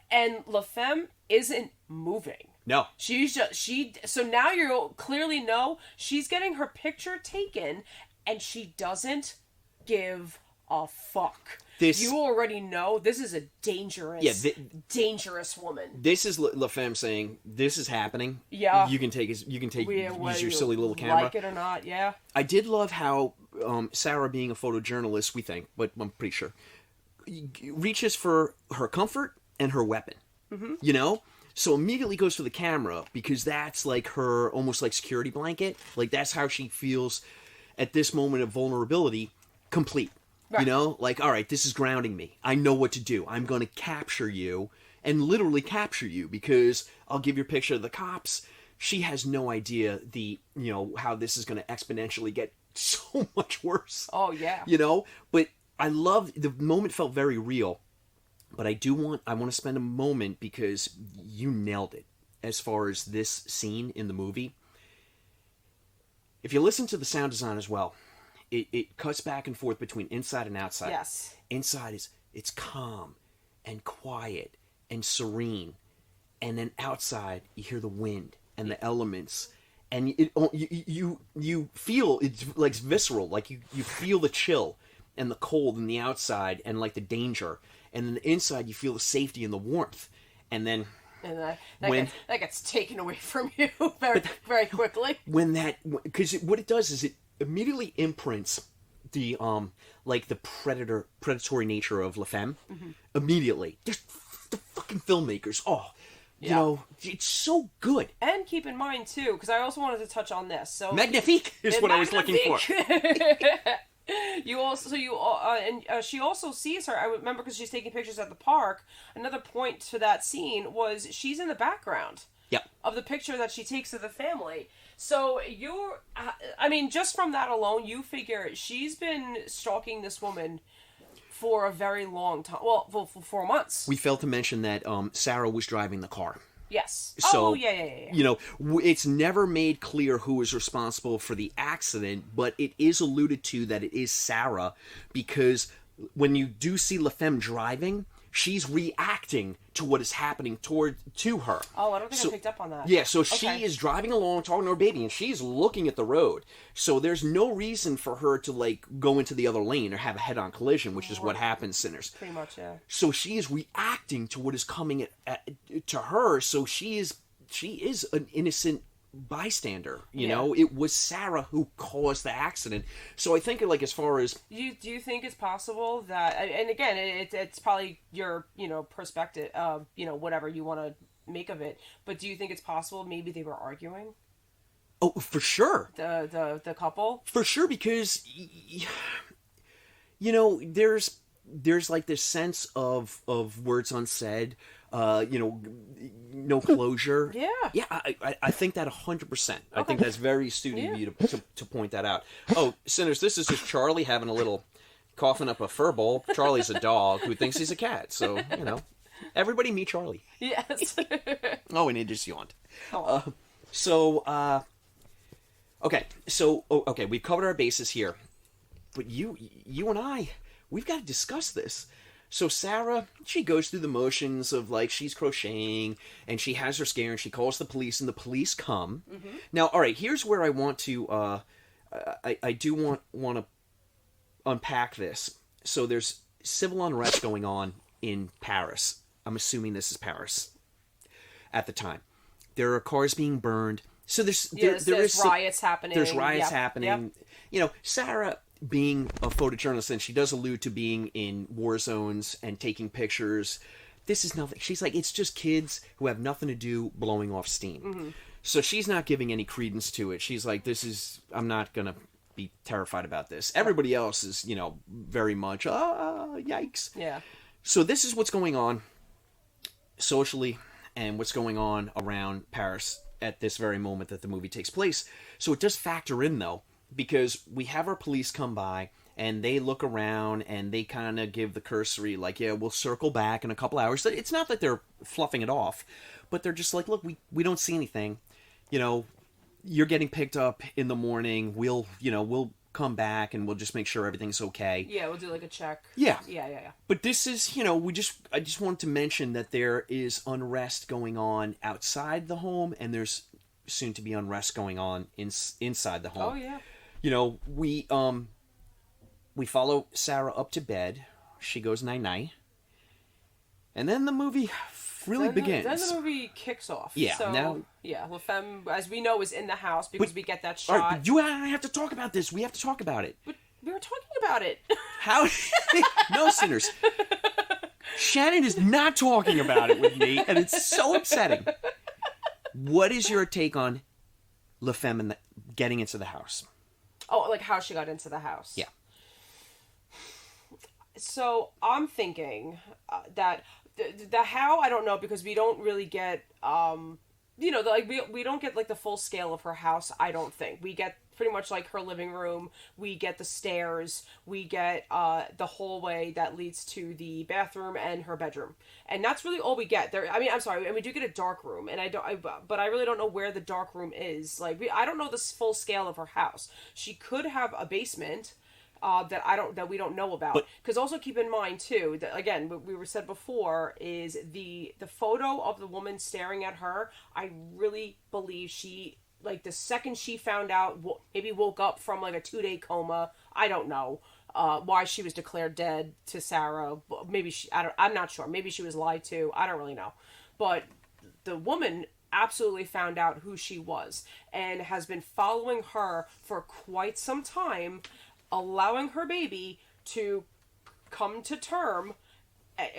S3: and La Femme isn't moving.
S1: No.
S3: So now you clearly know she's getting her picture taken, and she doesn't give a fuck. You already know this is a dangerous, dangerous woman.
S1: This is La Femme saying, "This is happening.
S3: Yeah,
S1: you can use your silly little camera,
S3: like it or not." Yeah,
S1: I did love how Sarah, being a photojournalist, we think, but I'm pretty sure, reaches for her comfort and her weapon. Mm-hmm. You know. So immediately goes for the camera because that's like her almost like security blanket. Like that's how she feels at this moment of vulnerability, complete. Right. You know, like, all right, this is grounding me. I know what to do. I'm going to capture you and literally capture you because I'll give your picture to the cops. She has no idea how this is going to exponentially get so much worse.
S3: Oh, yeah.
S1: You know, but I love the moment felt very real. But I want to spend a moment because you nailed it as far as this scene in the movie. If you listen to the sound design as well, it cuts back and forth between inside and outside.
S3: Yes.
S1: Inside it's calm and quiet and serene. And then outside you hear the wind and the elements. And you feel it's like visceral, like you feel the chill and the cold in the outside and like the danger. And then the inside, you feel the safety and the warmth. And then...
S3: And that gets taken away from you very quickly.
S1: Because what it does is it immediately imprints the, the predatory nature of La Femme. Mm-hmm. Immediately. Just the fucking filmmakers. Oh, you know, it's so good.
S3: And keep in mind, too, because I also wanted to touch on this. So
S1: Magnifique is what I was looking for.
S3: She also sees her. I remember because she's taking pictures at the park. Another point to that scene was she's in the background.
S1: Yep.
S3: Of the picture that she takes of the family. So just from that alone, you figure she's been stalking this woman for a very long time. Well, for 4 months.
S1: We failed to mention that Sarah was driving the car.
S3: Yes.
S1: So,
S3: yeah.
S1: You know, it's never made clear who is responsible for the accident, but it is alluded to that it is Sarah because when you do see La Femme driving, she's reacting to what is happening to her.
S3: Oh, I don't think I picked up on that.
S1: Yeah, so she is driving along, talking to her baby, and she's looking at the road. So there's no reason for her to, go into the other lane or have a head-on collision, which is what happens, Sinners.
S3: Pretty much, yeah.
S1: So she is reacting to what is coming to her, so she is an innocent bystander, you know. It was Sarah who caused the accident. So I think as far as
S3: do you think it's possible that, and again it's probably your perspective, whatever you want to make of it, but do you think it's possible maybe they were arguing?
S1: Oh, for sure.
S3: The couple, for
S1: sure, because there's this sense of words unsaid, no closure. Yeah, I think that 100%. Okay. I think that's very astute of you to point that out. Oh, Sinners, this is just Charlie having a little coughing up a fur bowl. Charlie's a dog who thinks he's a cat, so everybody meet Charlie.
S3: Yes.
S1: Oh, and it just yawned.
S3: Oh.
S1: Okay, we've covered our bases here, but you and I, we've got to discuss this. So Sarah, she goes through the motions of she's crocheting and she has her scare and she calls the police and the police come. Mm-hmm. Now, all right, here's where I want to, I do want to unpack this. So there's civil unrest going on in Paris. I'm assuming this is Paris at the time. There are cars being burned. So there's
S3: riots happening.
S1: There's riots happening. Yep. Sarah, being a photojournalist, and she does allude to being in war zones and taking pictures. This is nothing. She's it's just kids who have nothing to do blowing off steam. Mm-hmm. So she's not giving any credence to it. She's I'm not going to be terrified about this. Everybody else is, very much, yikes.
S3: Yeah.
S1: So this is what's going on socially and what's going on around Paris at this very moment that the movie takes place. So it does factor in, though, because we have our police come by and they look around and they kind of give the cursory, we'll circle back in a couple hours. It's not that they're fluffing it off, but they're just look, we don't see anything. You're getting picked up in the morning. We'll come back and we'll just make sure everything's okay.
S3: Yeah, we'll do like a check.
S1: Yeah.
S3: Yeah.
S1: But this is, I just wanted to mention that there is unrest going on outside the home, and there's soon to be unrest going on inside the home.
S3: Oh yeah.
S1: We follow Sarah up to bed. She goes night-night. And then the movie really begins.
S3: Then the movie kicks off.
S1: Yeah.
S3: So,
S1: now,
S3: La Femme, as we know, is in the house because we get that shot.
S1: all right, but you and I have to talk about this. We have to talk about it.
S3: But we were talking about it.
S1: How? No, sinners. Shannon is not talking about it with me, and it's so upsetting. What is your take on La Femme getting into the house?
S3: Oh, like how she got into the house.
S1: Yeah.
S3: So I'm thinking that the how, I don't know, because we don't really get we don't get like the full scale of her house. I don't think we get pretty much like her living room. We get the stairs. We get the hallway that leads to the bathroom and her bedroom, and that's really all we get there. I mean, I'm sorry, and we do get a dark room, and but I really don't know where the dark room is. Like, I don't know the full scale of her house. She could have a basement. That we don't know about. Because also keep in mind too that, again, what we were said before is the photo of the woman staring at her. I really believe she, like, the second she found out, maybe woke up from like a 2-day coma. I don't know why she was declared dead to Sarah. Maybe I'm not sure. Maybe she was lied to. I don't really know. But the woman absolutely found out who she was and has been following her for quite some time, allowing her baby to come to term.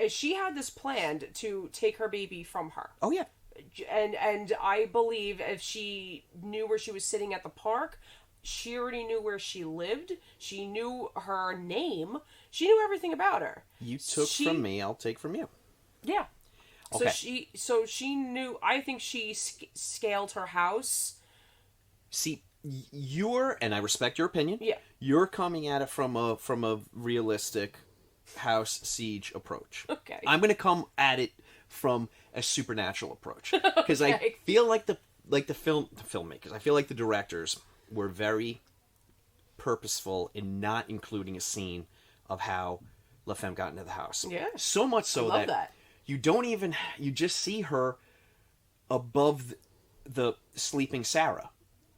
S3: She had this planned to take her baby from her.
S1: Oh, yeah.
S3: And I believe if she knew where she was sitting at the park, she already knew where she lived. She knew her name. She knew everything about her.
S1: You took from me, I'll take from you.
S3: Yeah.
S1: Okay.
S3: So she knew. I think she scaled her house.
S1: See, and I respect your opinion.
S3: Yeah.
S1: You're coming at it from a realistic house siege approach.
S3: Okay.
S1: I'm going to come at it from a supernatural approach because
S3: Okay.
S1: I feel like the filmmakers, I feel like the directors were very purposeful in not including a scene of how La Femme got into the house.
S3: Yeah.
S1: So much so
S3: I love that.
S1: you just see her above the sleeping Sarah.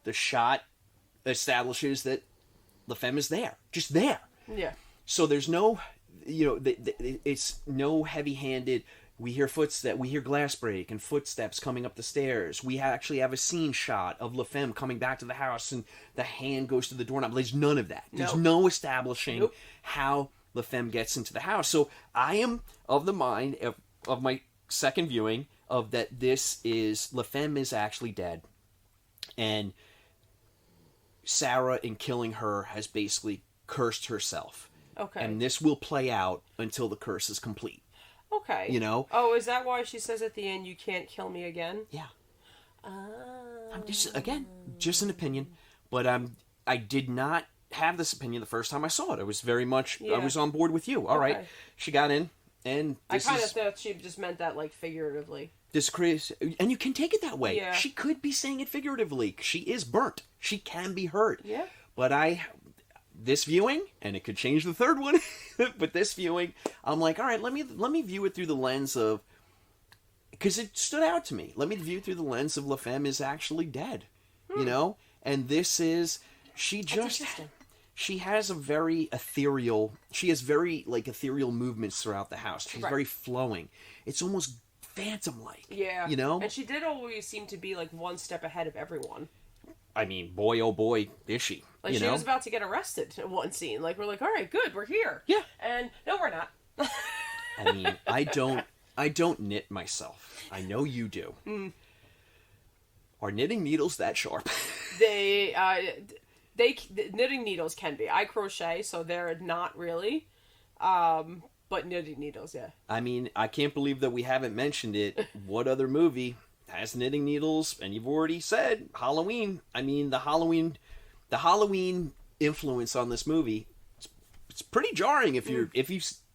S1: The shot establishes that La Femme is there, just there.
S3: Yeah.
S1: So there's no, it's no heavy-handed. We hear footsteps, we hear glass break and footsteps coming up the stairs. We actually have a scene shot of La Femme coming back to the house, and the hand goes to the doorknob. There's none of that. There's no establishing how La Femme gets into the house. So I am of the mind of my second viewing of that this is La Femme is actually dead, and Sarah, in killing her, has basically cursed herself.
S3: Okay.
S1: And this will play out until the curse is complete.
S3: Okay. Oh, is that why she says at the end, "You can't kill me again"?
S1: Yeah. I'm just an opinion, but I did not have this opinion the first time I saw it. I was very much, I was on board with you. All right. She got in, and
S3: I kind of thought she just meant that, like, figuratively.
S1: This crazy, and you can take it that way.
S3: Yeah.
S1: She could be saying it figuratively. She is burnt. She can be hurt.
S3: Yeah.
S1: But this viewing, and it could change the third one, but this viewing, I'm like, all right, let me view it through the lens of, because it stood out to me. Let me view through the lens of La Femme is actually dead, and this is, she has a very ethereal, she has very, like, ethereal movements throughout the house. She's very flowing. It's almost phantom-like.
S3: Yeah.
S1: And
S3: she did always seem to be, like, one step ahead of everyone.
S1: I mean, boy, oh boy, is she.
S3: Like, she was about to get arrested in one scene. Like, we're like, all right, good, we're here.
S1: Yeah.
S3: And, no, we're not.
S1: I mean, I don't knit myself. I know you do. Mm. Are knitting needles that sharp?
S3: Knitting needles can be. I crochet, so they're not really. But knitting needles, yeah. I
S1: mean, I can't believe that we haven't mentioned it. What other movie has knitting needles? And you've already said Halloween. I mean, the Halloween influence on this movie, it's pretty jarring if you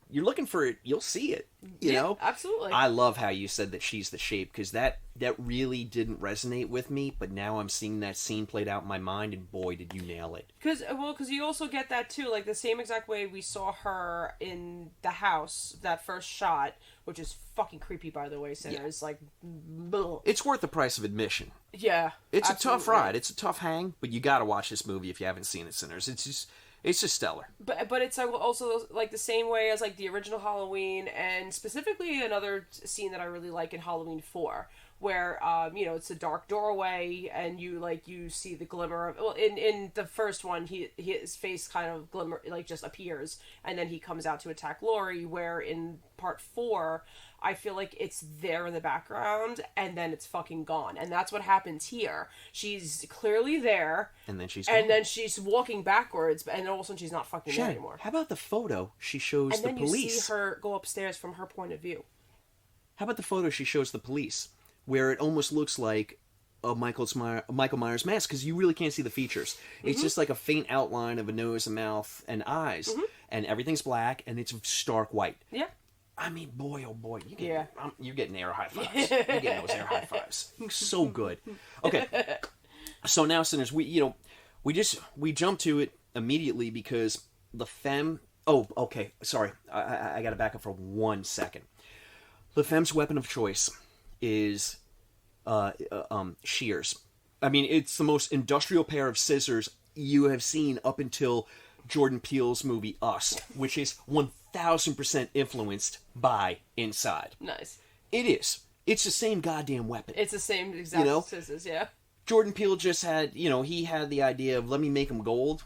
S1: you're looking for it, you'll see it. You know,
S3: absolutely.
S1: I love how you said that she's the shape, because that really didn't resonate with me. But now I'm seeing that scene played out in my mind, and boy, did you nail it.
S3: Because you also get that too, like the same exact way we saw her in the house, that first shot, which is fucking creepy, by the way. Sinners, like, bleh.
S1: It's worth the price of admission.
S3: Yeah,
S1: It's
S3: absolutely.
S1: a tough ride. It's a tough hang, but you got to watch this movie if you haven't seen it, Sinners. It's just stellar.
S3: But it's also like the same way as like the original Halloween, and specifically another scene that I really like in Halloween 4, where it's a dark doorway and you see the glimmer of, well, in the first one his face kind of glimmer, like, just appears, and then he comes out to attack Laurie, where in part 4 I feel like it's there in the background and then it's fucking gone. And that's what happens here. She's clearly there.
S1: And then she's
S3: walking backwards, and all of a sudden she's not fucking there anymore.
S1: How about the photo she shows the police?
S3: And then you see her go upstairs from her point of view.
S1: How about the photo she shows the police, where it almost looks like a Michael Myers mask, because you really can't see the features. It's just like a faint outline of a nose, a mouth, and eyes. And everything's black, and it's stark white.
S3: Yeah.
S1: I mean, boy, oh boy, you're getting air high fives. You're getting those air high fives. So good. Okay, so now, Sinners, we jump to it immediately because the femme. Oh, okay, sorry, I got to back up for 1 second. The femme's weapon of choice is shears. I mean, it's the most industrial pair of scissors you have seen up until Jordan Peele's movie Us, which is 1000% influenced by Inside.
S3: Nice.
S1: It is. It's the same goddamn weapon.
S3: It's the same exact scissors, yeah.
S1: Jordan Peele just had, he had the idea of, let me make them gold,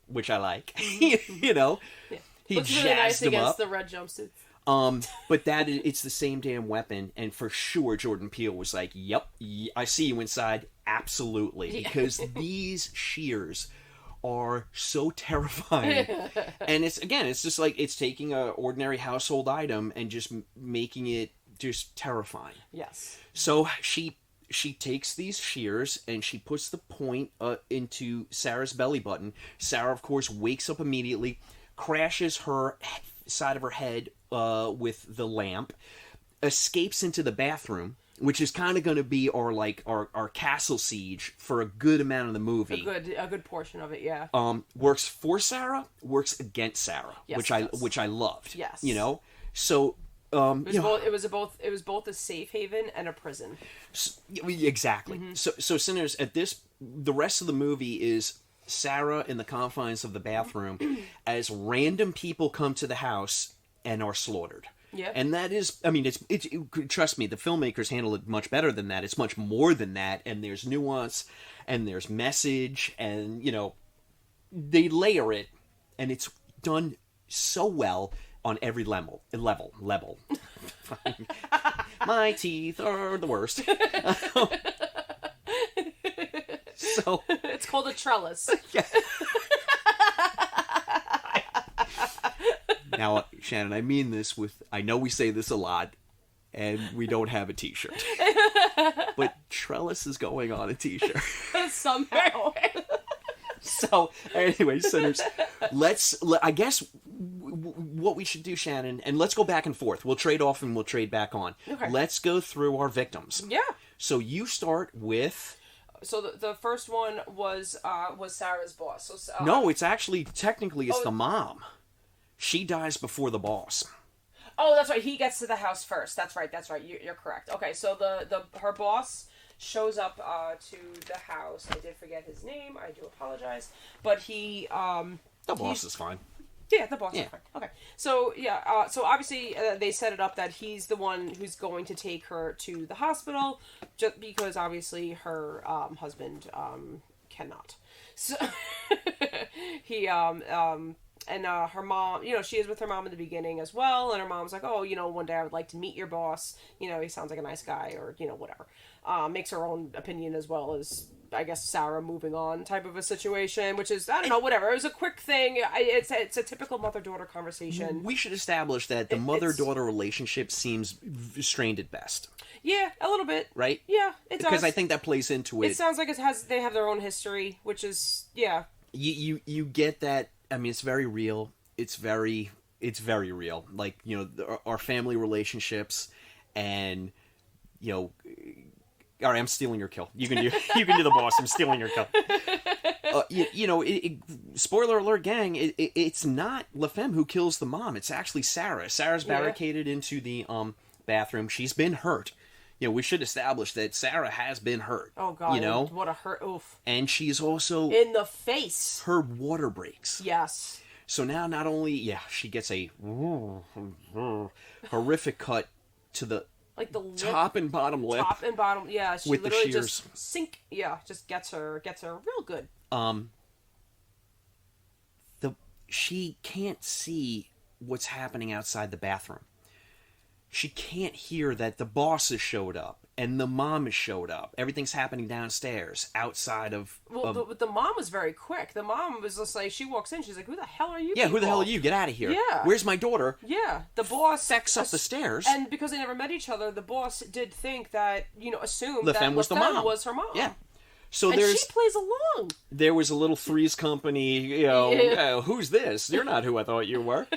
S1: which I like.
S3: Yeah.
S1: He
S3: looks
S1: jazzed
S3: really nice
S1: them
S3: against
S1: up.
S3: the red jumpsuit.
S1: But it's the same damn weapon, and for sure Jordan Peele was like, yep, I see you Inside, absolutely, because these shears are so terrifying. And it's just like, it's taking a ordinary household item and just making it just terrifying.
S3: Yes.
S1: So she takes these shears and she puts the point into Sarah's belly button. Sarah, of course, wakes up immediately, crashes her side of her head with the lamp, escapes into the bathroom, which is kind of going to be our castle siege for a good amount of the movie.
S3: A good portion of it, yeah.
S1: Works for Sarah, works against Sarah,
S3: yes,
S1: which I loved.
S3: Yes.
S1: So
S3: it was both a safe haven and a prison.
S1: Exactly. So Sinners, the rest of the movie is Sarah in the confines of the bathroom as random people come to the house and are slaughtered.
S3: Yeah.
S1: And that is, I mean, it's trust me, the filmmakers handle it much better than that. It's much more than that, and there's nuance, and there's message, and, they layer it, and it's done so well on every level. My teeth are the worst. So
S3: it's called a trellis.
S1: Yeah. Now, Shannon, I mean this I know we say this a lot, and we don't have a t-shirt. But trellis is going on a t-shirt.
S3: Somehow.
S1: So, anyway, Sinners, I guess what we should do, Shannon, and let's go back and forth. We'll trade off and we'll trade back on. Okay. Let's go through our victims.
S3: Yeah.
S1: So you start with...
S3: So the first one was Sarah's boss. So
S1: no, it's actually technically the mom. She dies before the boss.
S3: Oh, that's right. He gets to the house first. That's right. You're correct. Okay, so her boss shows up to the house. I did forget his name. I do apologize. But he
S1: the boss is fine.
S3: Yeah, the boss is fine. Okay. So so obviously they set it up that he's the one who's going to take her to the hospital, just because obviously her husband cannot. So he and her mom, she is with her mom in the beginning as well, and her mom's like, oh, one day I would like to meet your boss. He sounds like a nice guy, or whatever. Makes her own opinion as well as, I guess, Sarah moving on type of a situation, which is, I don't know, whatever. It was a quick thing. It's a typical mother-daughter conversation.
S1: We should establish that the mother-daughter relationship seems strained at best.
S3: Yeah, a little bit.
S1: Right?
S3: Yeah, it does.
S1: Because I think that plays into it.
S3: It sounds like they have their own history, which is, yeah.
S1: You get that. I mean, it's very real. It's it's very real. Like, our family relationships, and all right, I'm stealing your kill. You can do the boss. I'm stealing your kill. Spoiler alert, gang. It's not LaFemme who kills the mom. It's actually Sarah. Sarah's barricaded into the bathroom. She's been hurt. We should establish that Sarah has been hurt.
S3: Oh God! What a hurt! Oof.
S1: And she's also
S3: in the face.
S1: Her water breaks.
S3: Yes.
S1: So now, not only she gets a horrific cut to the top and bottom lip.
S3: Top and bottom, yeah. She
S1: with
S3: literally
S1: the shears.
S3: just sink. Yeah, just gets her real good.
S1: She can't see what's happening outside the bathroom. She can't hear that the boss has showed up and the mom has showed up. Everything's happening downstairs, outside of...
S3: The mom was very quick. The mom was just like, she walks in, she's like, who the hell are you
S1: Yeah,
S3: people?
S1: who the hell are you? Get out of here.
S3: Yeah.
S1: Where's my daughter?
S3: Yeah, the boss...
S1: Sex up the stairs.
S3: And because they never met each other, the boss did think that, assumed
S1: LaFemme
S3: that
S1: was the
S3: LaFemme
S1: mom.
S3: was her mom.
S1: Yeah. So
S3: and
S1: she
S3: plays along.
S1: There was a little Three's Company, who's this? You're not who I thought you were.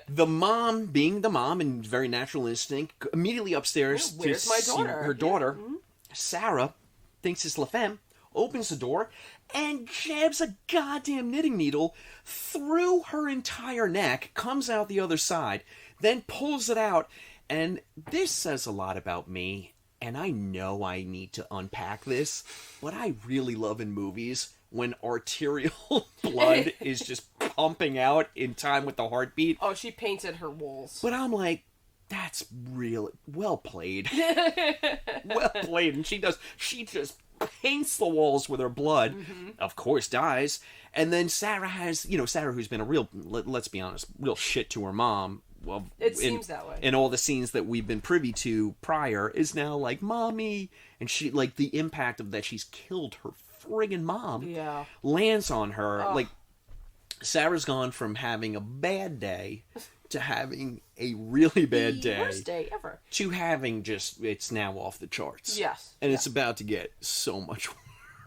S1: The mom, being the mom and very natural instinct, immediately upstairs to
S3: where's my
S1: see
S3: daughter?
S1: her daughter. Yeah. Sarah thinks it's LaFemme, opens the door, and jabs a goddamn knitting needle through her entire neck, comes out the other side, then pulls it out. And this says a lot about me. And I know I need to unpack this, but I really love in movies when arterial blood is just pumping out in time with the heartbeat.
S3: Oh, she painted her walls.
S1: But I'm like, that's really well played. Well played. And she just paints the walls with her blood, of course dies. And then Sarah has, Sarah, who's been a real, let's be honest, real shit to her mom. Well,
S3: it seems that way.
S1: In all the scenes that we've been privy to prior, is now like, mommy. And she, like, the impact of that she's killed her friggin' mom lands on her. Oh. Like, Sarah's gone from having a bad day to having a really bad day.
S3: Worst day ever.
S1: To having it's now off the charts.
S3: Yes.
S1: And it's about to get so much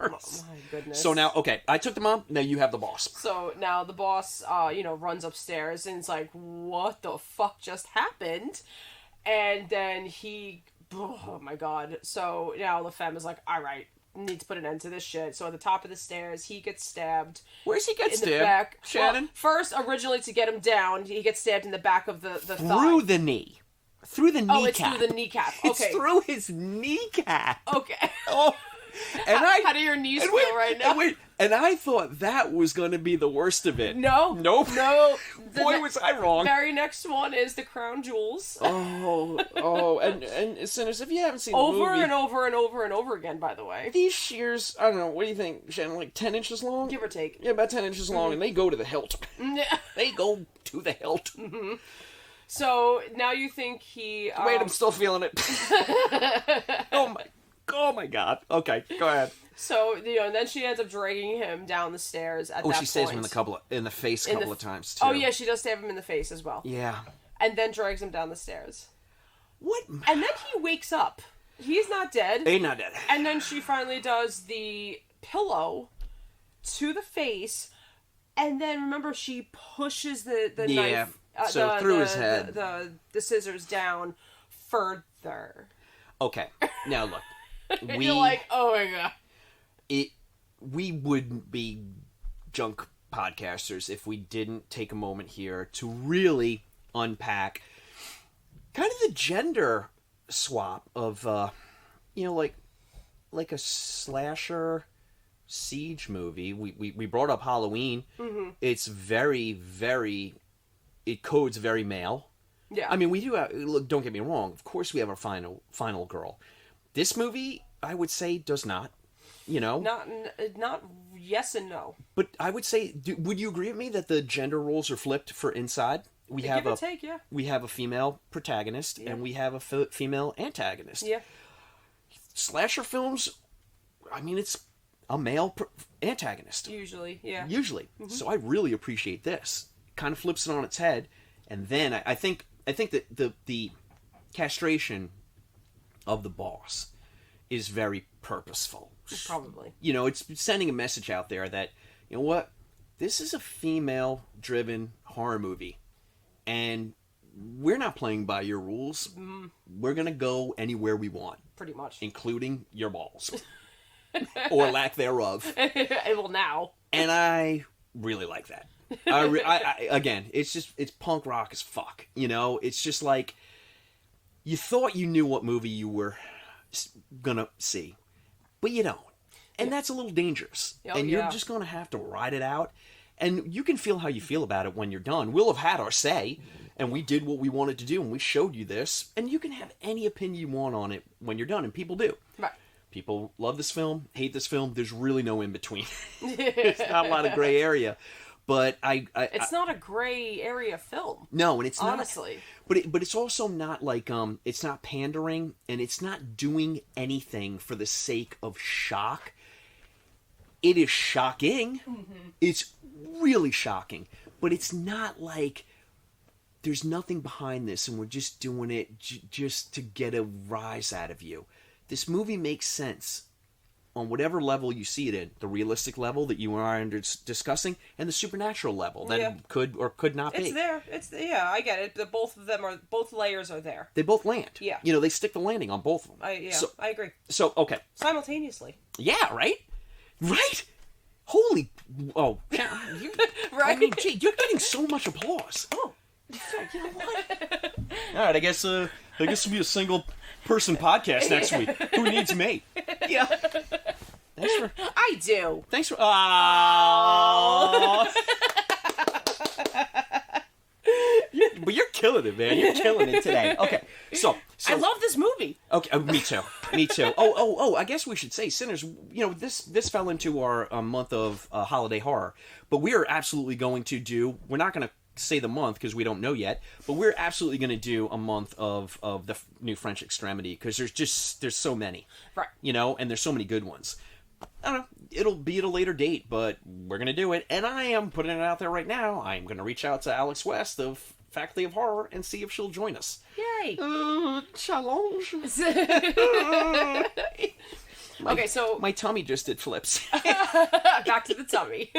S1: worse.
S3: Oh, my goodness.
S1: So now, okay, I took the mom, now you have the boss.
S3: So now the boss, runs upstairs and is like, what the fuck just happened? And then oh my God. So now LaFemme is like, all right, need to put an end to this shit. So at the top of the stairs, he gets stabbed.
S1: Where's he get stabbed?
S3: The back.
S1: Shannon?
S3: Well, first, originally to get him down, he gets stabbed in the back of the thigh.
S1: Through the knee. Through the kneecap.
S3: Oh, it's through the kneecap. Okay.
S1: It's through his kneecap.
S3: Okay.
S1: Oh. And
S3: how do your knees feel right now?
S1: And I thought that was going to be the worst of it.
S3: No.
S1: Nope.
S3: No.
S1: Boy, was I wrong.
S3: Very next one is the crown jewels.
S1: And Sinners, if you haven't seen the movie...
S3: Over and over and over and over again, by the way.
S1: These shears, I don't know, what do you think, Shannon, like 10 inches long?
S3: Give or take.
S1: Yeah, about 10 inches long, and they go to the hilt. They go to the hilt.
S3: Mm-hmm. So, now you think he...
S1: Wait, I'm still feeling it. Oh my God. Okay, go ahead.
S3: So, and then she ends up dragging him down the stairs at that point.
S1: Oh, she stabs him in the face a couple of times, too.
S3: Oh, yeah, she does stab him in the face as well.
S1: Yeah.
S3: And then drags him down the stairs.
S1: What?
S3: And then he wakes up. He's not dead.
S1: He's not dead.
S3: And then she finally does the pillow to the face. And then, remember, she pushes the knife...
S1: through his head.
S3: The scissors down further.
S1: Okay. Now, look.
S3: You're like, oh my God.
S1: We wouldn't be junk podcasters if we didn't take a moment here to really unpack kind of the gender swap of, like a slasher siege movie. We brought up Halloween. Mm-hmm. It's very, very... It codes very male.
S3: Yeah.
S1: I mean, we do have... Look, don't get me wrong. Of course we have our final girl. This movie, I would say, does not.
S3: Not yes and no.
S1: But I would say, would you agree with me that the gender roles are flipped for Inside? We have
S3: give or take, yeah.
S1: We have a female protagonist, and we have a female antagonist.
S3: Yeah.
S1: Slasher films, I mean, it's a male antagonist.
S3: Usually, yeah.
S1: Usually. Mm-hmm. So I really appreciate this. It kind of flips it on its head, and then I think that the castration of the boss is very purposeful.
S3: Probably.
S1: It's sending a message out there that, you know what, this is a female-driven horror movie, and we're not playing by your rules. We're gonna go anywhere we want,
S3: Pretty much.
S1: including your balls or lack thereof.
S3: Well, now.
S1: And I really like that. Again, it's punk rock as fuck. It's just like you thought you knew what movie you were gonna see, but you don't, and that's a little dangerous. And you're just gonna have to ride it out, and you can feel how you feel about it when you're done. We'll have had our say, and we did what we wanted to do, and we showed you this, and you can have any opinion you want on it when you're done, and people do.
S3: Right.
S1: People love this film, hate this film. There's really no in between. There's not a lot of gray area. But
S3: it's not a gray area film.
S1: No, and it's not.
S3: Honestly.
S1: But it's also not like it's not pandering, and it's not doing anything for the sake of shock. It is shocking. Mm-hmm. It's really shocking, but it's not like there's nothing behind this, and we're just doing it just to get a rise out of you. This movie makes sense on whatever level you see it in, the realistic level that you and I are discussing, and the supernatural level that it could or could not be.
S3: It's there. I get it. Both layers are there.
S1: They both land.
S3: Yeah.
S1: They stick the landing on both of them.
S3: I agree.
S1: So, okay.
S3: Simultaneously.
S1: Yeah, right? Right? Holy, right? I mean, gee, you're getting so much applause.
S3: Oh.
S1: You know what? All right, I guess it'll be a single person podcast next week. Who needs me? Yeah.
S3: I do.
S1: Thanks for. Oh. But you're killing it, man. You're killing it today. Okay, so
S3: I love this movie.
S1: Okay, me too. Me too. Oh! I guess we should say, Sinners. This fell into our month of holiday horror, but we are absolutely going to do. We're not going to say the month because we don't know yet, but we're absolutely going to do a month of the new French Extremity because there's so many,
S3: right?
S1: And there's so many good ones. I don't know. It'll be at a later date, but we're going to do it, and I am putting it out there right now. I am going to reach out to Alex West of Faculty of Horror and see if she'll join us.
S3: Yay!
S1: Challenge.
S3: Okay, so
S1: my tummy just did flips.
S3: Back to the tummy.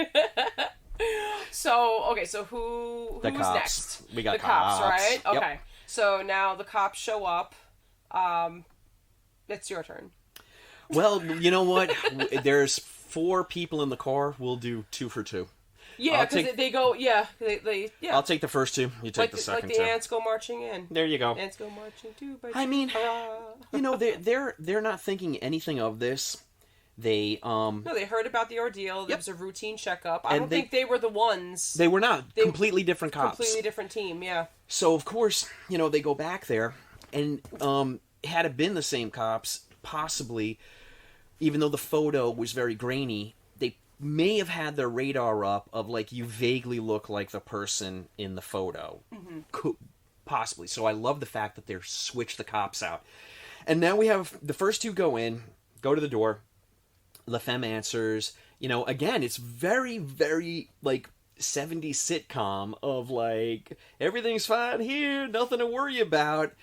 S3: So who's
S1: cops.
S3: next?
S1: We got
S3: the cops, right?
S1: Yep.
S3: Okay. So now the cops show up. It's your turn.
S1: Well, you know what? There's 4 people in the car. We'll do 2 for 2.
S3: Yeah, because they go. Yeah, they. Yeah.
S1: I'll take the first 2. You take the second 2.
S3: Like the ants go marching in.
S1: There you go.
S3: Ants go marching too.
S1: I mean, they're not thinking anything of this. They
S3: No, they heard about the ordeal. There was a routine checkup. I
S1: And
S3: don't think they were the ones.
S1: They were not. Completely different cops.
S3: Completely different team. Yeah.
S1: So of course, they go back there, and had it been the same cops, possibly, even though the photo was very grainy, they may have had their radar up of like you vaguely look like the person in the photo, possibly. So I love the fact that they're switched the cops out, and now we have the first 2 go to the door. La Femme answers. Again, it's very, very like 70s sitcom of like everything's fine here, nothing to worry about,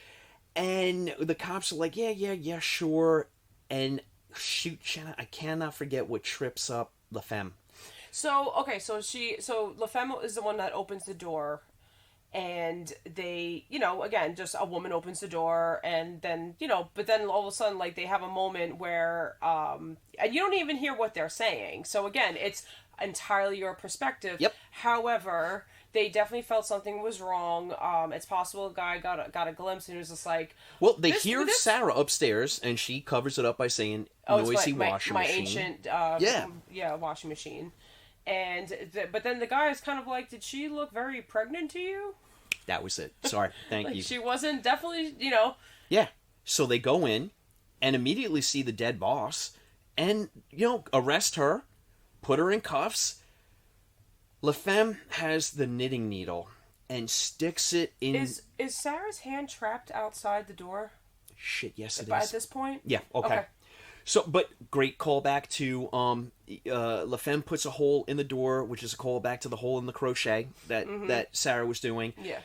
S1: and the cops are like, yeah, sure, and shoot, Shanna, I cannot forget what trips up La Femme.
S3: So La Femme is the one that opens the door, and they, again, just a woman opens the door, and then, but then all of a sudden, like, they have a moment where, and you don't even hear what they're saying. So again, it's entirely your perspective.
S1: Yep.
S3: However, they definitely felt something was wrong. It's possible a guy got a glimpse, and he was just like,
S1: well, they hear Sarah upstairs, and she covers it up by saying, noisy washing
S3: my
S1: machine.
S3: ancient, washing machine. And but then the guy is kind of like, did she look very pregnant to you?
S1: That was it. Sorry. Thank you.
S3: She wasn't, definitely,
S1: Yeah. So they go in and immediately see the dead boss and, arrest her, put her in cuffs. La Femme has the knitting needle and sticks it in...
S3: Is Sarah's hand trapped outside the door?
S1: Shit, yes it is.
S3: At this point?
S1: Yeah, okay. So, but great callback to La Femme puts a hole in the door, which is a callback to the hole in the crochet that Sarah was doing.
S3: Yeah.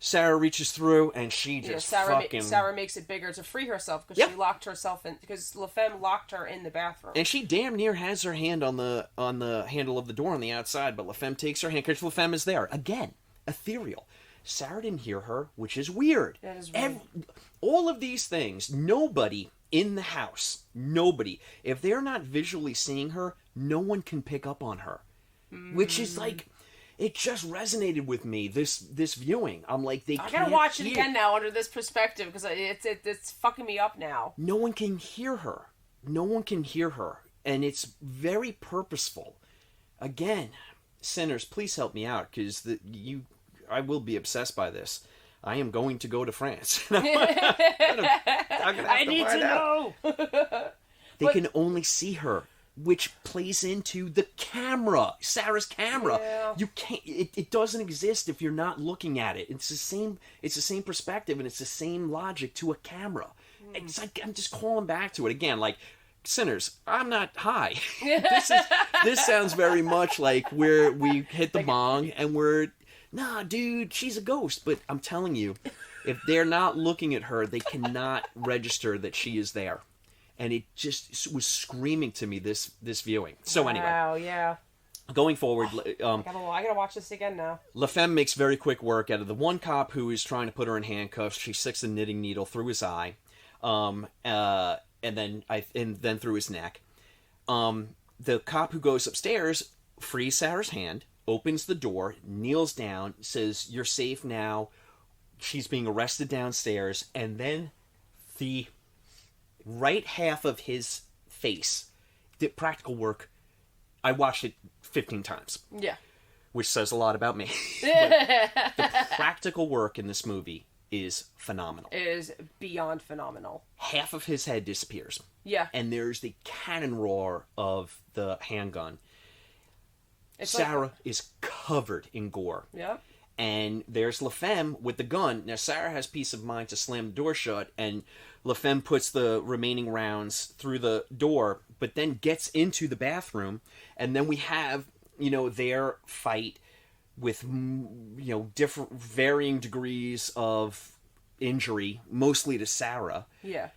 S1: Sarah reaches through and she just
S3: Sarah makes it bigger to free herself because she locked herself in, because La Femme locked her in the bathroom.
S1: And she damn near has her hand on the handle of the door on the outside, but La Femme takes her hand because La Femme is there again, ethereal. Sarah didn't hear her, which is weird.
S3: That is weird.
S1: All of these things, nobody in the house, nobody, if they're not visually seeing her, no one can pick up on her. Which is like, it just resonated with me, this viewing. I'm like, I
S3: gotta watch it again now under this perspective, because it's fucking me up now.
S1: No one can hear her. No one can hear her. And it's very purposeful. Again, sinners, please help me out, because I will be obsessed by this. I am going to go to France.
S3: I need to know.
S1: They can only see her, which plays into the camera, Sarah's camera.
S3: Yeah.
S1: You can't. It doesn't exist if you're not looking at it. It's the same perspective, and it's the same logic to a camera. It's like I'm just calling back to it again, like. Sinners, I'm not high. This sounds very much like where we hit the bong and we're, nah, dude, she's a ghost. But I'm telling you, if they're not looking at her, they cannot register that she is there. And it just was screaming to me this viewing. So anyway,
S3: wow, yeah.
S1: Going forward,
S3: I gotta watch this again now.
S1: LaFemme makes very quick work out of the one cop who is trying to put her in handcuffs. She sticks a knitting needle through his eye. And then through his neck. The cop who goes upstairs frees Sarah's hand, opens the door, kneels down, says, "You're safe now." She's being arrested downstairs, and then the right half of his face, the practical work, I watched it 15 times.
S3: Yeah.
S1: Which says a lot about me. The practical work in this movie is phenomenal.
S3: It is beyond phenomenal.
S1: Half of his head disappears.
S3: Yeah.
S1: And there's the cannon roar of the handgun.
S3: It's
S1: Sarah is covered in gore.
S3: Yeah.
S1: And there's LaFemme with the gun. Now, Sarah has peace of mind to slam the door shut, and LaFemme puts the remaining rounds through the door, but then gets into the bathroom, and then we have, their fight with, different varying degrees of injury, mostly to Sarah.
S3: Yeah.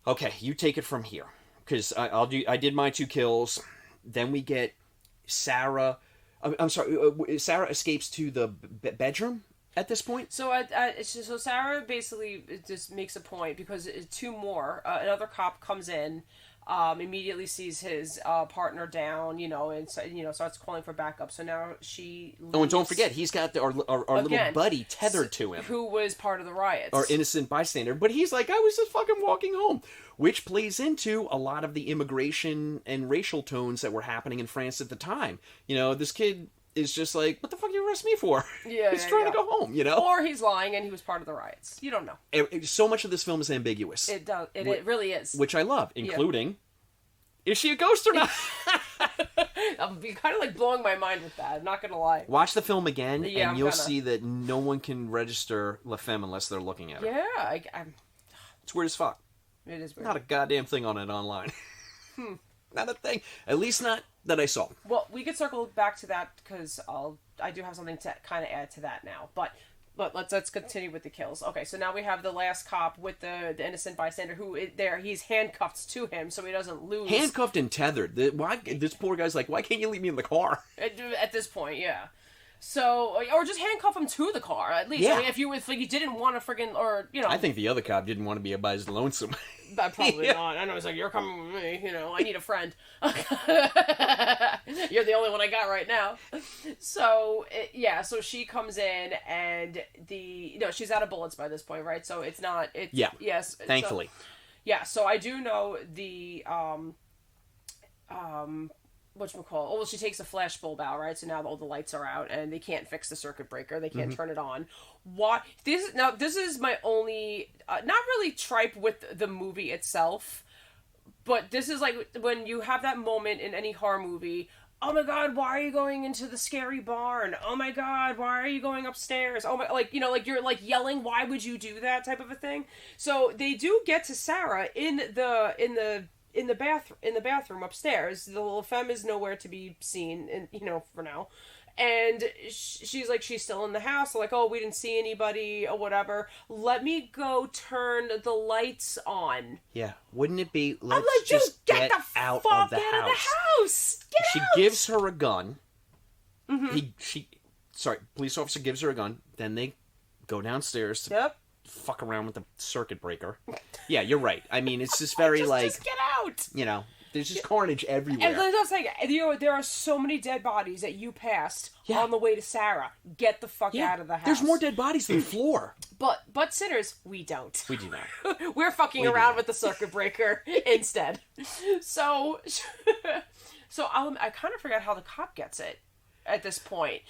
S1: Okay, you take it from here, because I did my 2 kills. Then we get Sarah. I'm sorry. Sarah escapes to the bedroom at this point.
S3: So so Sarah basically just makes a point because 2 more. Another cop comes in. Immediately sees his partner down, and starts calling for backup. So now she leaves,
S1: and don't forget, he's got our little buddy tethered to him,
S3: who was part of the riots,
S1: our innocent bystander. But he's like, I was just fucking walking home, which plays into a lot of the immigration and racial tones that were happening in France at the time. This kid is just like, what the fuck you arrest me for?
S3: Yeah,
S1: he's trying to go home,
S3: Or he's lying and he was part of the riots. You don't know.
S1: So much of this film is ambiguous.
S3: It does. It really is.
S1: Which I love, including, is she a ghost or not?
S3: I'm kind of like blowing my mind with that. I'm not going to lie.
S1: Watch the film again,
S3: Yeah,
S1: and you'll see that no one can register LaFemme unless they're looking at her.
S3: Yeah.
S1: It's weird as fuck.
S3: It is weird.
S1: Not a goddamn thing on it online. Not a thing. At least not that I saw.
S3: Well, we could circle back to that because I do have something to kind of add to that now. But let's continue with the kills. Okay, so now we have the last cop with the innocent bystander he's handcuffed to him so he doesn't lose.
S1: Handcuffed and tethered. This poor guy's like, why can't you leave me in the car?
S3: At this point, yeah. So, or just handcuff him to the car, at least.
S1: Yeah.
S3: I mean, if you didn't want to friggin', or,
S1: I think the other cop didn't want to be by his lonesome.
S3: Probably not. I know, he's like, you're coming with me, I need a friend. You're the only one I got right now. So, so she comes in, and she's out of bullets by this point, right? So it's not,
S1: yeah.
S3: Yes.
S1: Thankfully.
S3: So I do know the, whatchamacallit? Well, she takes a flash bulb out, right? So now all the lights are out, and they can't fix the circuit breaker. They can't turn it on. Why? This is my only, not really tripe with the movie itself, but this is like when you have that moment in any horror movie. Oh my God, why are you going into the scary barn? Oh my God, why are you going upstairs? Oh my, you're like yelling, why would you do that type of a thing? So they do get to Sarah in the bathroom upstairs. The little femme is nowhere to be seen, and for now. And she's like, she's still in the house. Like, oh, we didn't see anybody or whatever. Let me go turn the lights on.
S1: Yeah, wouldn't it be? Let's
S3: I'm like,
S1: just
S3: get the
S1: out
S3: fuck
S1: of the
S3: out
S1: house.
S3: of the house.
S1: She gives her a gun. Police officer gives her a gun. Then they go downstairs,
S3: Yep.
S1: fuck around with the circuit breaker. Yeah, you're right. I mean, it's just very
S3: Just get out.
S1: you know, there's just carnage everywhere.
S3: And I'm saying, there are so many dead bodies that you passed
S1: Yeah.
S3: on the way to Sarah. Get the fuck out of the house.
S1: There's more dead bodies than floor.
S3: But sinners, we don't.
S1: We do not.
S3: We're fucking
S1: do
S3: around
S1: not.
S3: with the circuit breaker instead. So I kind of forgot how the cop gets it at this point.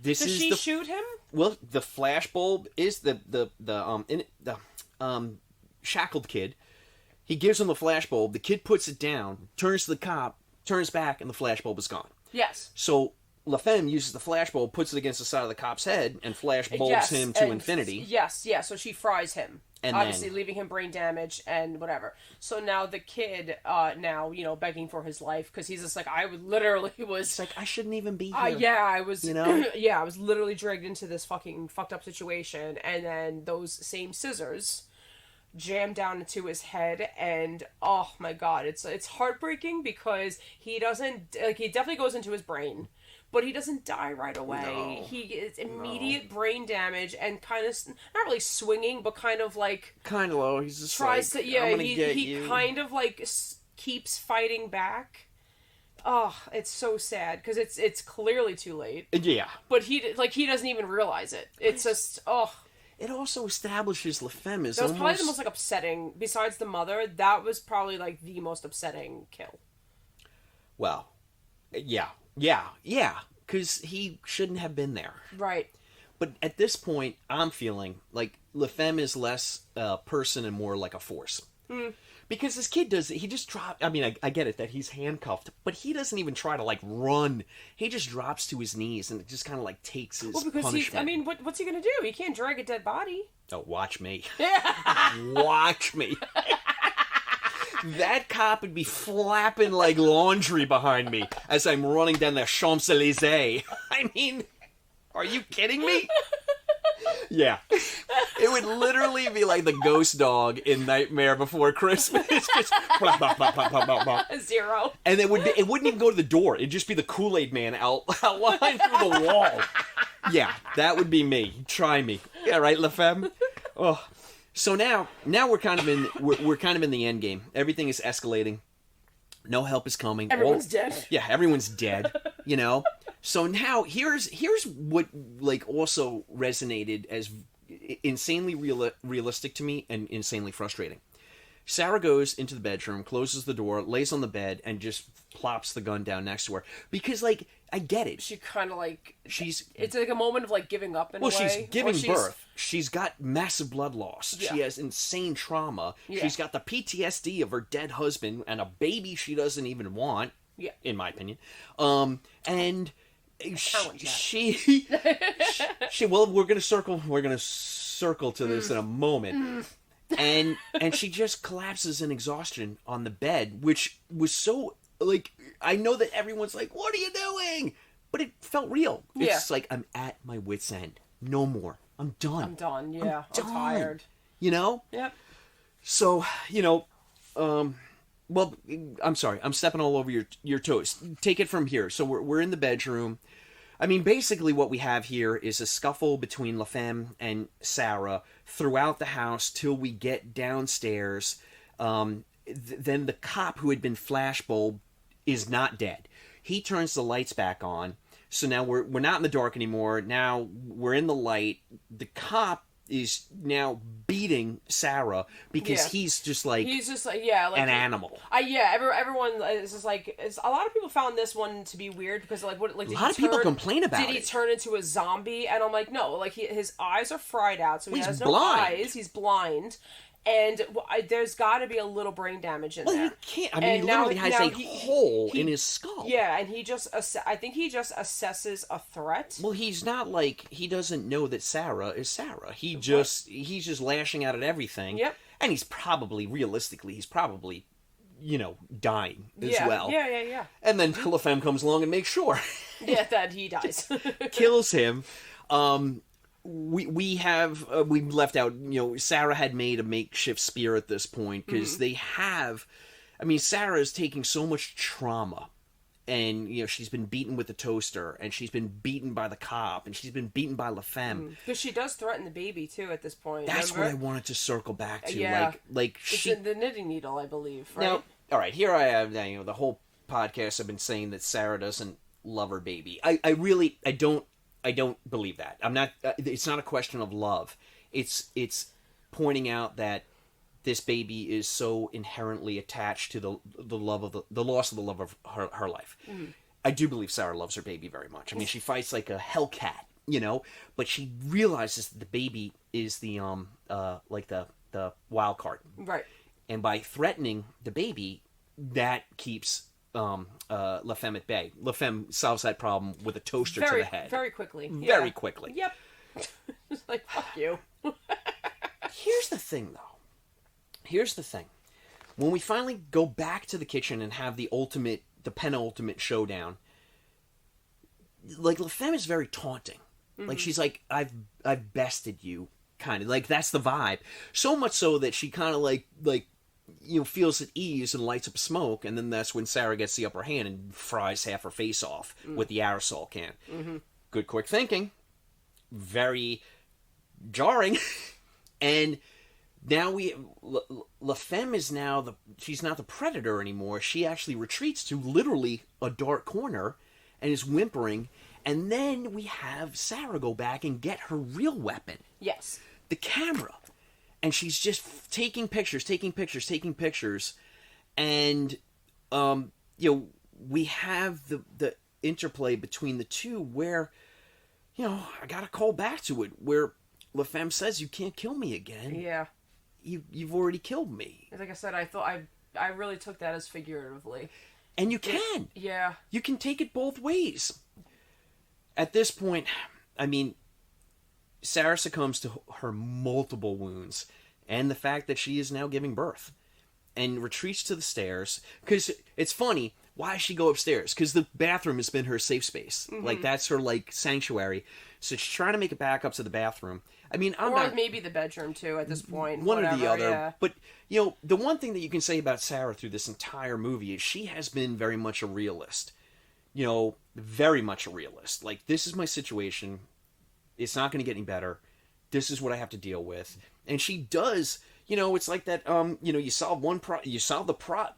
S3: Does she shoot him?
S1: Well, the flashbulb is the shackled kid. He gives him the flashbulb. The kid puts it down, turns to the cop, turns back, and the flashbulb is gone.
S3: Yes.
S1: So LaFemme uses the flashbulb, puts it against the side of the cop's head, and flashbulbs him to infinity.
S3: Yes, yeah. So she fries him,
S1: And
S3: obviously
S1: then-
S3: leaving him brain damage and whatever. So now the kid, begging for his life because he's just like, I would literally was.
S1: It's like, I shouldn't even be here.
S3: I was,
S1: You know?
S3: yeah, I was literally dragged into this fucking fucked up situation, and then those same scissors jammed down into his head, and oh my god, it's heartbreaking because he doesn't he definitely goes into his brain, but he doesn't die right away.
S1: No.
S3: He gets immediate brain damage and kind of not really swinging, but kind of like
S1: Kind of low. He's just
S3: tries
S1: like,
S3: to yeah.
S1: I'm gonna
S3: He
S1: get you.
S3: kind of like keeps fighting back. Oh, it's so sad because it's clearly too late.
S1: Yeah.
S3: But he doesn't even realize it. It's just
S1: It also establishes LaFemme as
S3: that was
S1: almost...
S3: probably the most like upsetting. Besides the mother, that was probably like the most upsetting kill.
S1: Well, yeah, because he shouldn't have been there.
S3: Right.
S1: But at this point, I'm feeling like LaFemme is less a person and more like a force. Because this kid he just dropped, I mean, I get it that he's handcuffed, but he doesn't even try to, like, run. He just drops to his knees and just kind of, like, takes his punishment.
S3: What's he gonna do? He can't drag a dead body.
S1: Oh, watch me. Watch me. That cop would be flapping like laundry behind me as I'm running down the Champs-Élysées. I mean, are you kidding me? Yeah. It would literally be like the ghost dog in Nightmare Before Christmas. Just blah, blah, blah, blah, blah, blah, blah.
S3: Zero.
S1: And it wouldn't even go to the door. It'd just be the Kool-Aid man outlined through the wall. Yeah, that would be me. Try me. Yeah, right, LaFemme? Oh. So now we're kind of in the end game. Everything is escalating. No help is coming.
S3: Everyone's dead.
S1: Yeah, everyone's dead. You know. So now here's what like also resonated as insanely realistic to me and insanely frustrating. Sarah goes into the bedroom, closes the door, lays on the bed, and just plops the gun down next to her. Because, like, I get it.
S3: She kind of like
S1: It's
S3: like a moment of like giving up in a way.
S1: Well, she's giving
S3: Or
S1: birth. She's got massive blood loss.
S3: Yeah.
S1: She has insane trauma.
S3: Yeah.
S1: She's got the PTSD of her dead husband and a baby she doesn't even want.
S3: Yeah.
S1: In my opinion. And she well, we're gonna circle to this in a moment. And she just collapses in exhaustion on the bed, which was so, like, I know that everyone's like, what are you doing? But it felt real.
S3: Yeah.
S1: It's like, I'm at my wit's end. No more. I'm done.
S3: I'm done. Yeah, I'm
S1: done.
S3: tired.
S1: You know?
S3: Yep.
S1: So, you know, well, I'm sorry. I'm stepping all over your toes. Take it from here. So we're in the bedroom. I mean, basically what we have here is a scuffle between LaFemme and Sarah throughout the house till we get downstairs. Then the cop who had been flashbulbed is not dead. He turns the lights back on. So now we're not in the dark anymore. Now we're in the light. The cop is now beating Sarah because
S3: Yeah.
S1: he's just like
S3: an
S1: animal.
S3: Everyone is just like a lot of people found this one to be weird because like what like
S1: A lot of people complain about
S3: Did he
S1: it.
S3: turn into a zombie? And I'm like, no, like his eyes are fried out, so he
S1: He's
S3: has no
S1: blind.
S3: eyes. He's blind. And there's got to be a little brain damage in
S1: Well,
S3: there.
S1: he can't. I mean,
S3: And
S1: he
S3: now-
S1: literally has
S3: now
S1: a hole in his skull.
S3: Yeah, and I think he just assesses a threat.
S1: Well, he's not like he doesn't know that Sarah is Sarah. He's just lashing out at everything.
S3: Yep.
S1: And he's probably dying as well.
S3: Yeah.
S1: And then LaFemme comes along and makes sure
S3: Yeah, that he dies.
S1: kills him. We left out, Sarah had made a makeshift spear at this point because they have, I mean, Sarah is taking so much trauma and she's been beaten with the toaster, and she's been beaten by the cop, and she's been beaten by La Femme.
S3: Because she does threaten the baby too at this point.
S1: That's
S3: remember?
S1: what I wanted to circle back to.
S3: Yeah.
S1: Like
S3: It's
S1: she.
S3: the knitting needle, I believe. Right.
S1: Now, all right, here I have. The whole podcast I've been saying that Sarah doesn't love her baby. I really don't believe that. I'm not. It's not a question of love. It's pointing out that this baby is so inherently attached to the love of the loss of the love of her life. Mm. I do believe Sarah loves her baby very much. I mean, she fights like a hellcat, but she realizes that the baby is the like the wild card.
S3: Right.
S1: And by threatening the baby, that keeps La Femme at bay. La Femme solves that problem with a toaster to the head.
S3: Very quickly.
S1: Very quickly.
S3: Yep. It's like, fuck you.
S1: Here's the thing, though. Here's the thing. When we finally go back to the kitchen and have the penultimate showdown, like, La Femme is very taunting. Mm-hmm. Like, she's like, I've bested you, kind of. Like, that's the vibe. So much so that she kind of, like feels at ease and lights up smoke, and then that's when Sarah gets the upper hand and fries half her face off with the aerosol can. Mm-hmm. Good quick thinking. Very jarring. And now La Femme is now she's not the predator anymore. She actually retreats to literally a dark corner and is whimpering. And then we have Sarah go back and get her real weapon.
S3: Yes.
S1: The camera. And she's just taking pictures. And, we have the interplay between the two where, I gotta call back to it, where La Femme says, you can't kill me again.
S3: Yeah.
S1: You've already killed me.
S3: Like I said, I really took that as figuratively.
S1: And you can.
S3: Yeah.
S1: You can take it both ways. At this point, I mean, Sarah succumbs to her multiple wounds and the fact that she is now giving birth and retreats to the stairs. Because it's funny, why does she go upstairs? Because the bathroom has been her safe space. Mm-hmm. Like, that's her, sanctuary. So she's trying to make it back up to the bathroom. I mean,
S3: maybe the bedroom, too, at this point.
S1: One
S3: Whatever,
S1: or the other.
S3: Yeah.
S1: But, the one thing that you can say about Sarah through this entire movie is she has been very much a realist. Very much a realist. Like, this is my situation. It's not going to get any better. This is what I have to deal with. And she does, it's like that, you solve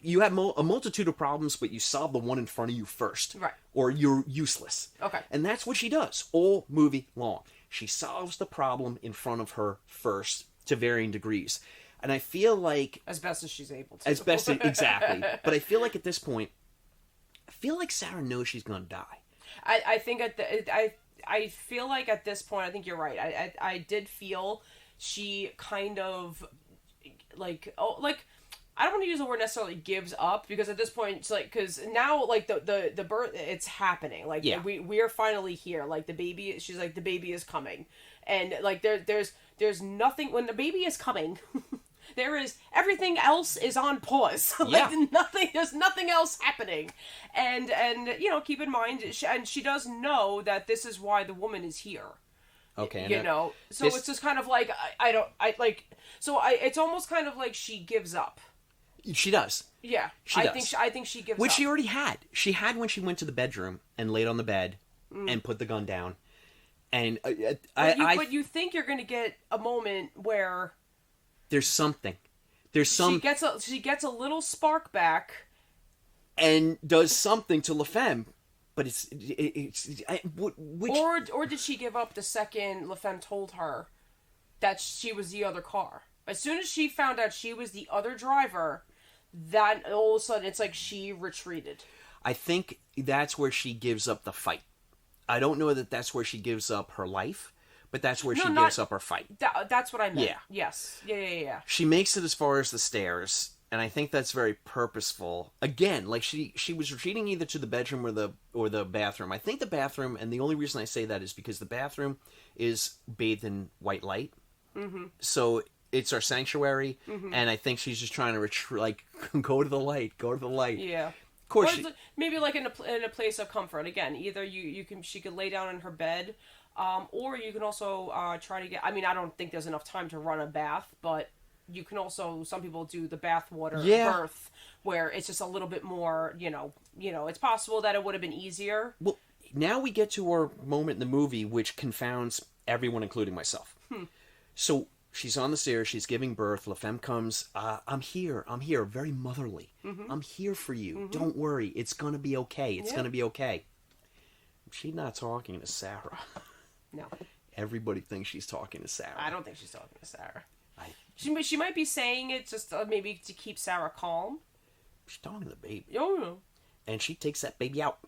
S1: you have a multitude of problems, but you solve the one in front of you first.
S3: Right.
S1: Or you're useless.
S3: Okay.
S1: And that's what she does all movie long. She solves the problem in front of her first to varying degrees. And I feel like...
S3: As best as she's able to.
S1: Exactly. But I feel like at this point, Sarah knows she's going to die.
S3: I think I feel like at this point, I think you're right. I did feel she kind of I don't want to use the word necessarily gives up, because at this point it's like, because now the birth, it's happening. We are finally here. Like, the baby, she's like, the baby is coming, and like there's nothing when the baby is coming. Everything else is on pause. There's nothing else happening, and keep in mind, she does know that this is why the woman is here.
S1: Okay.
S3: It's just kind of like it's almost kind of like she gives up.
S1: She does.
S3: Yeah,
S1: she does.
S3: I think she gives up.
S1: Which she already had. She had when she went to the bedroom and laid on the bed and put the gun down. And
S3: but you think you're going to get a moment where
S1: there's something.
S3: She gets a little spark back
S1: and does something to La Femme, but
S3: or did she give up the second La Femme told her that she was the other car? As soon as she found out she was the other driver, that all of a sudden it's like she retreated.
S1: I think that's where she gives up the fight. I don't know that that's where she gives up her life, but that's where she gives up her fight.
S3: That's what I meant.
S1: Yeah.
S3: Yes. Yeah.
S1: She makes it as far as the stairs, and I think that's very purposeful. Again, like she was retreating either to the bedroom or the bathroom. I think the bathroom, and the only reason I say that is because the bathroom is bathed in white light. Mm-hmm. So it's our sanctuary, and I think she's just trying to go to the light.
S3: Yeah.
S1: Of course,
S3: maybe in a place of comfort. Again, either she could lay down in her bed, or you can also try to get. I mean, I don't think there's enough time to run a bath, but you can also. Some people do the bath water birth, where it's just a little bit more, it's possible that it would have been easier.
S1: Well, now we get to our moment in the movie which confounds everyone, including myself. So she's on the stairs, she's giving birth. LaFemme comes, I'm here, very motherly. I'm here for you. Don't worry, it's going to be okay. It's going to be okay. She's not talking to Sarah.
S3: No.
S1: Everybody thinks she's talking to Sarah.
S3: I don't think she's talking to Sarah. She might be saying it just maybe to keep Sarah calm.
S1: She's talking to the baby.
S3: Oh, no.
S1: And she takes that baby out.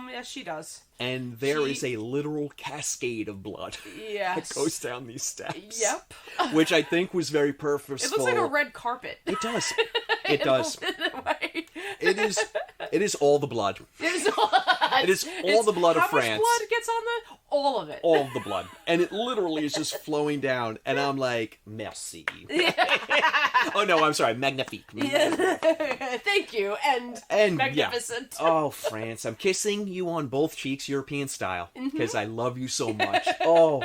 S3: Yes, she does.
S1: And there is a literal cascade of blood
S3: Yes.
S1: that goes down these steps.
S3: Yep.
S1: Which I think was very purposeful.
S3: It looks like a red carpet.
S1: It does. It does.
S3: In a way.
S1: It is all the blood. It is all the blood of France.
S3: How much blood gets on the... All of it.
S1: All of the blood. And it literally is just flowing down. And I'm like, merci. Oh, no, I'm sorry. Magnifique.
S3: Thank you. And magnificent.
S1: Yeah. Oh, France. I'm kissing you on both cheeks, European style. Because I love you so much. Oh,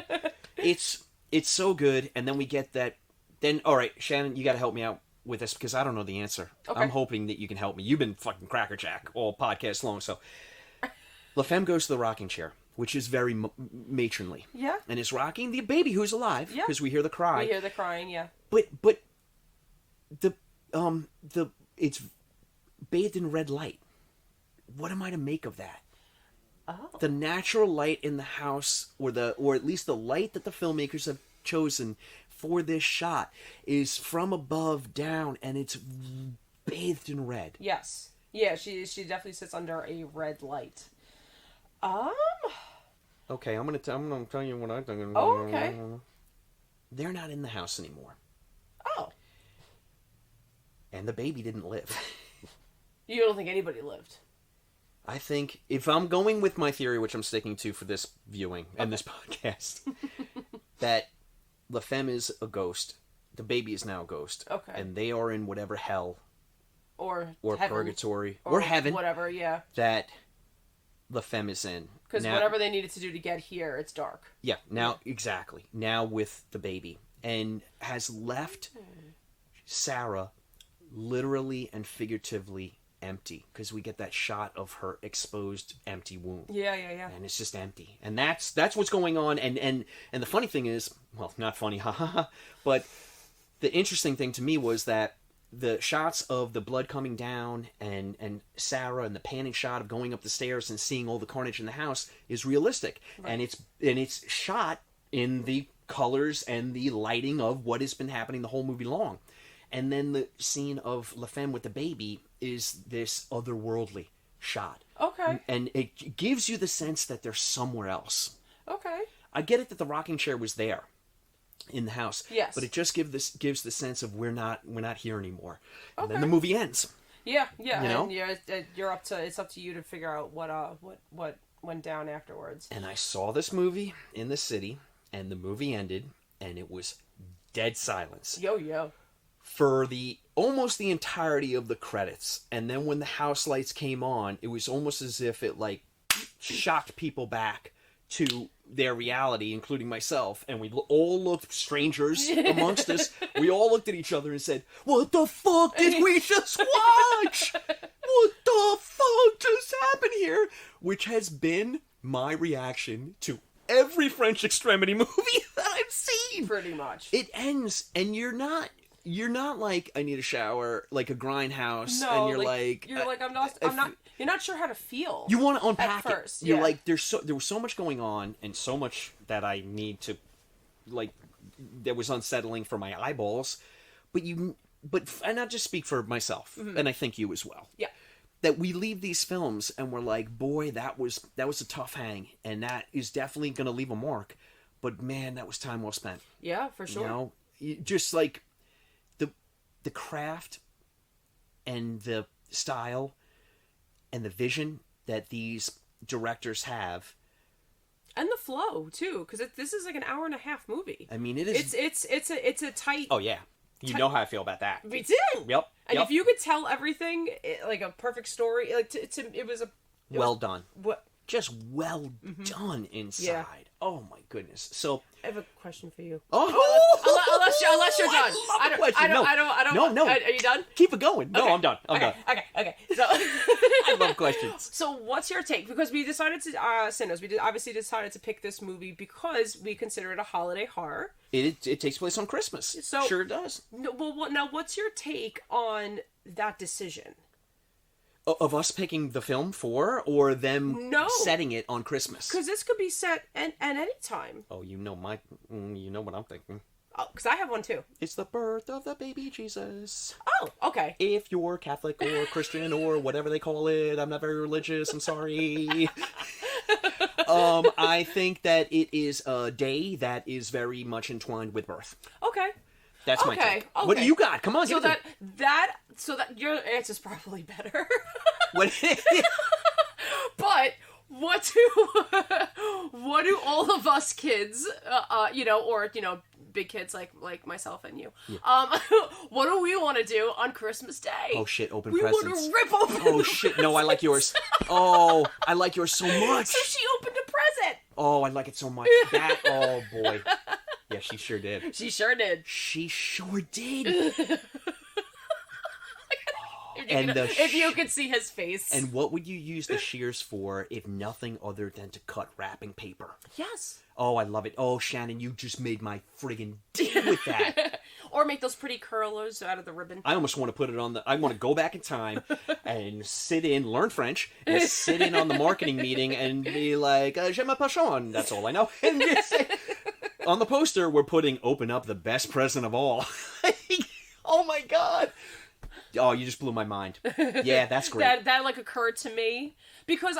S1: it's so good. And then we get that... Then, all right, Shannon, you got to help me out with this because I don't know the answer.
S3: Okay.
S1: I'm hoping that you can help me. You've been fucking crackerjack all podcast long. So LaFemme goes to the rocking chair, which is very matronly.
S3: Yeah.
S1: And is rocking the baby who's alive because we hear the cry.
S3: We hear the crying, yeah.
S1: But the it's bathed in red light. What am I to make of that?
S3: Oh.
S1: The natural light in the house, or at least the light that the filmmakers have chosen for this shot, is from above down, and it's bathed in red.
S3: Yes. Yeah, she definitely sits under a red light.
S1: Okay, I'm gonna tell you what I think.
S3: Oh, okay.
S1: They're not in the house anymore,
S3: Oh.
S1: and the baby didn't live.
S3: You don't think anybody lived?
S1: I think if I'm going with my theory, which I'm sticking to for this viewing and this podcast, that LaFemme is a ghost. The baby is now a ghost.
S3: Okay.
S1: And they are in whatever hell
S3: Or
S1: or
S3: heaven,
S1: purgatory or heaven,
S3: whatever, yeah.
S1: that LaFemme is in.
S3: Because
S1: Now-
S3: whatever they needed to do to get here, it's dark.
S1: Yeah, now, exactly. Now with the baby. And has left Sarah literally and figuratively empty. Because we get that shot of her exposed empty womb.
S3: Yeah, yeah, yeah.
S1: And it's just empty. And that's what's going on. And the funny thing is, well, not funny, haha, but the interesting thing to me was that the shots of the blood coming down and Sarah and the panning shot of going up the stairs and seeing all the carnage in the house is realistic. Right. And it's shot in the colors and the lighting of what has been happening the whole movie long. And then the scene of LaFemme with the baby is this otherworldly shot.
S3: Okay.
S1: And it gives you the sense that they're somewhere else.
S3: Okay.
S1: I get it that the rocking chair was there in the house.
S3: Yes.
S1: But it just gives the sense of we're not here anymore. And
S3: Okay.
S1: then the movie ends.
S3: Yeah, yeah.
S1: You know?
S3: And it's up to you to figure out what went down afterwards.
S1: And I saw this movie in the city, and the movie ended, and it was dead silence.
S3: Yo.
S1: For almost the entirety of the credits. And then when the house lights came on, it was almost as if it like shocked people back to their reality, including myself, and we all looked, strangers amongst us, we all looked at each other and said, what the fuck did we just watch? What the fuck just happened here? Which has been my reaction to every French Extremity movie that I've seen.
S3: Pretty much.
S1: It ends, and you're not like, I need a shower, like a grindhouse,
S3: No,
S1: and you're
S3: you're not sure how to feel.
S1: you want to unpack
S3: at first,
S1: it. You're
S3: yeah.
S1: like, there was so much going on, and so much that I need to, like, that was unsettling for my eyeballs. And I'll just speak for myself, and I think you as well.
S3: Yeah.
S1: That we leave these films and we're like, boy, that was a tough hang, and that is definitely going to leave a mark. But man, that was time well spent.
S3: Yeah, for sure.
S1: You know, just like the craft and the style and the vision that these directors have,
S3: and the flow too, because this is like an hour and a half movie.
S1: I mean, it is.
S3: It's a tight.
S1: Oh yeah, you know how I feel about that.
S3: Me too.
S1: Yep.
S3: And if you could tell everything like a perfect story, like it was
S1: well done.
S3: What?
S1: Just well done inside.
S3: Yeah.
S1: Oh my goodness. So
S3: I have a question for you.
S1: Oh,
S3: unless you're done.
S1: I love a question. No.
S3: Are you done?
S1: Keep it going. No,
S3: Okay.
S1: I'm done. I'm done.
S3: Okay. So,
S1: I love questions.
S3: so what's your take? Because we decided to, Sinners, obviously decided to pick this movie because we consider it a holiday horror.
S1: It takes place on Christmas.
S3: So-
S1: sure it does.
S3: No, well, now what's your take on that decision?
S1: Of us picking the film for, or them
S3: No.
S1: setting it on Christmas?
S3: Because this could be set at any time.
S1: Oh, you know what I'm thinking.
S3: Oh, because I have one too.
S1: It's the birth of the baby Jesus.
S3: Oh, okay.
S1: If you're Catholic or Christian or whatever they call it, I'm not very religious, I'm sorry. I think that it is a day that is very much entwined with birth.
S3: Okay.
S1: That's my take. What do you got? Come on,
S3: So
S1: give it
S3: so that your answer's probably better.
S1: What?
S3: But what do all of us kids, big kids like myself and you, what do we want to do on Christmas Day?
S1: Oh shit! Open
S3: we
S1: presents.
S3: want to rip open.
S1: Oh shit! No, I like yours. Oh, I like yours so much.
S3: So she opened a present.
S1: Oh, I like it so much. That. Oh boy. Yeah, she sure did.
S3: She sure did.
S1: She sure did.
S3: If you could see his face.
S1: And what would you use the shears for if nothing other than to cut wrapping paper?
S3: Yes.
S1: Oh, I love it. Oh, Shannon, you just made my friggin' day with that.
S3: Or make those pretty curlers out of the ribbon.
S1: I almost want to put it on I want to go back in time and learn French, and sit in on the marketing meeting and be like, je m'appelle Sean. That's all I know. And just say, on the poster, we're putting "Open up the best present of all." Oh my god. Oh, you just blew my mind. Yeah, that's great.
S3: that like occurred to me because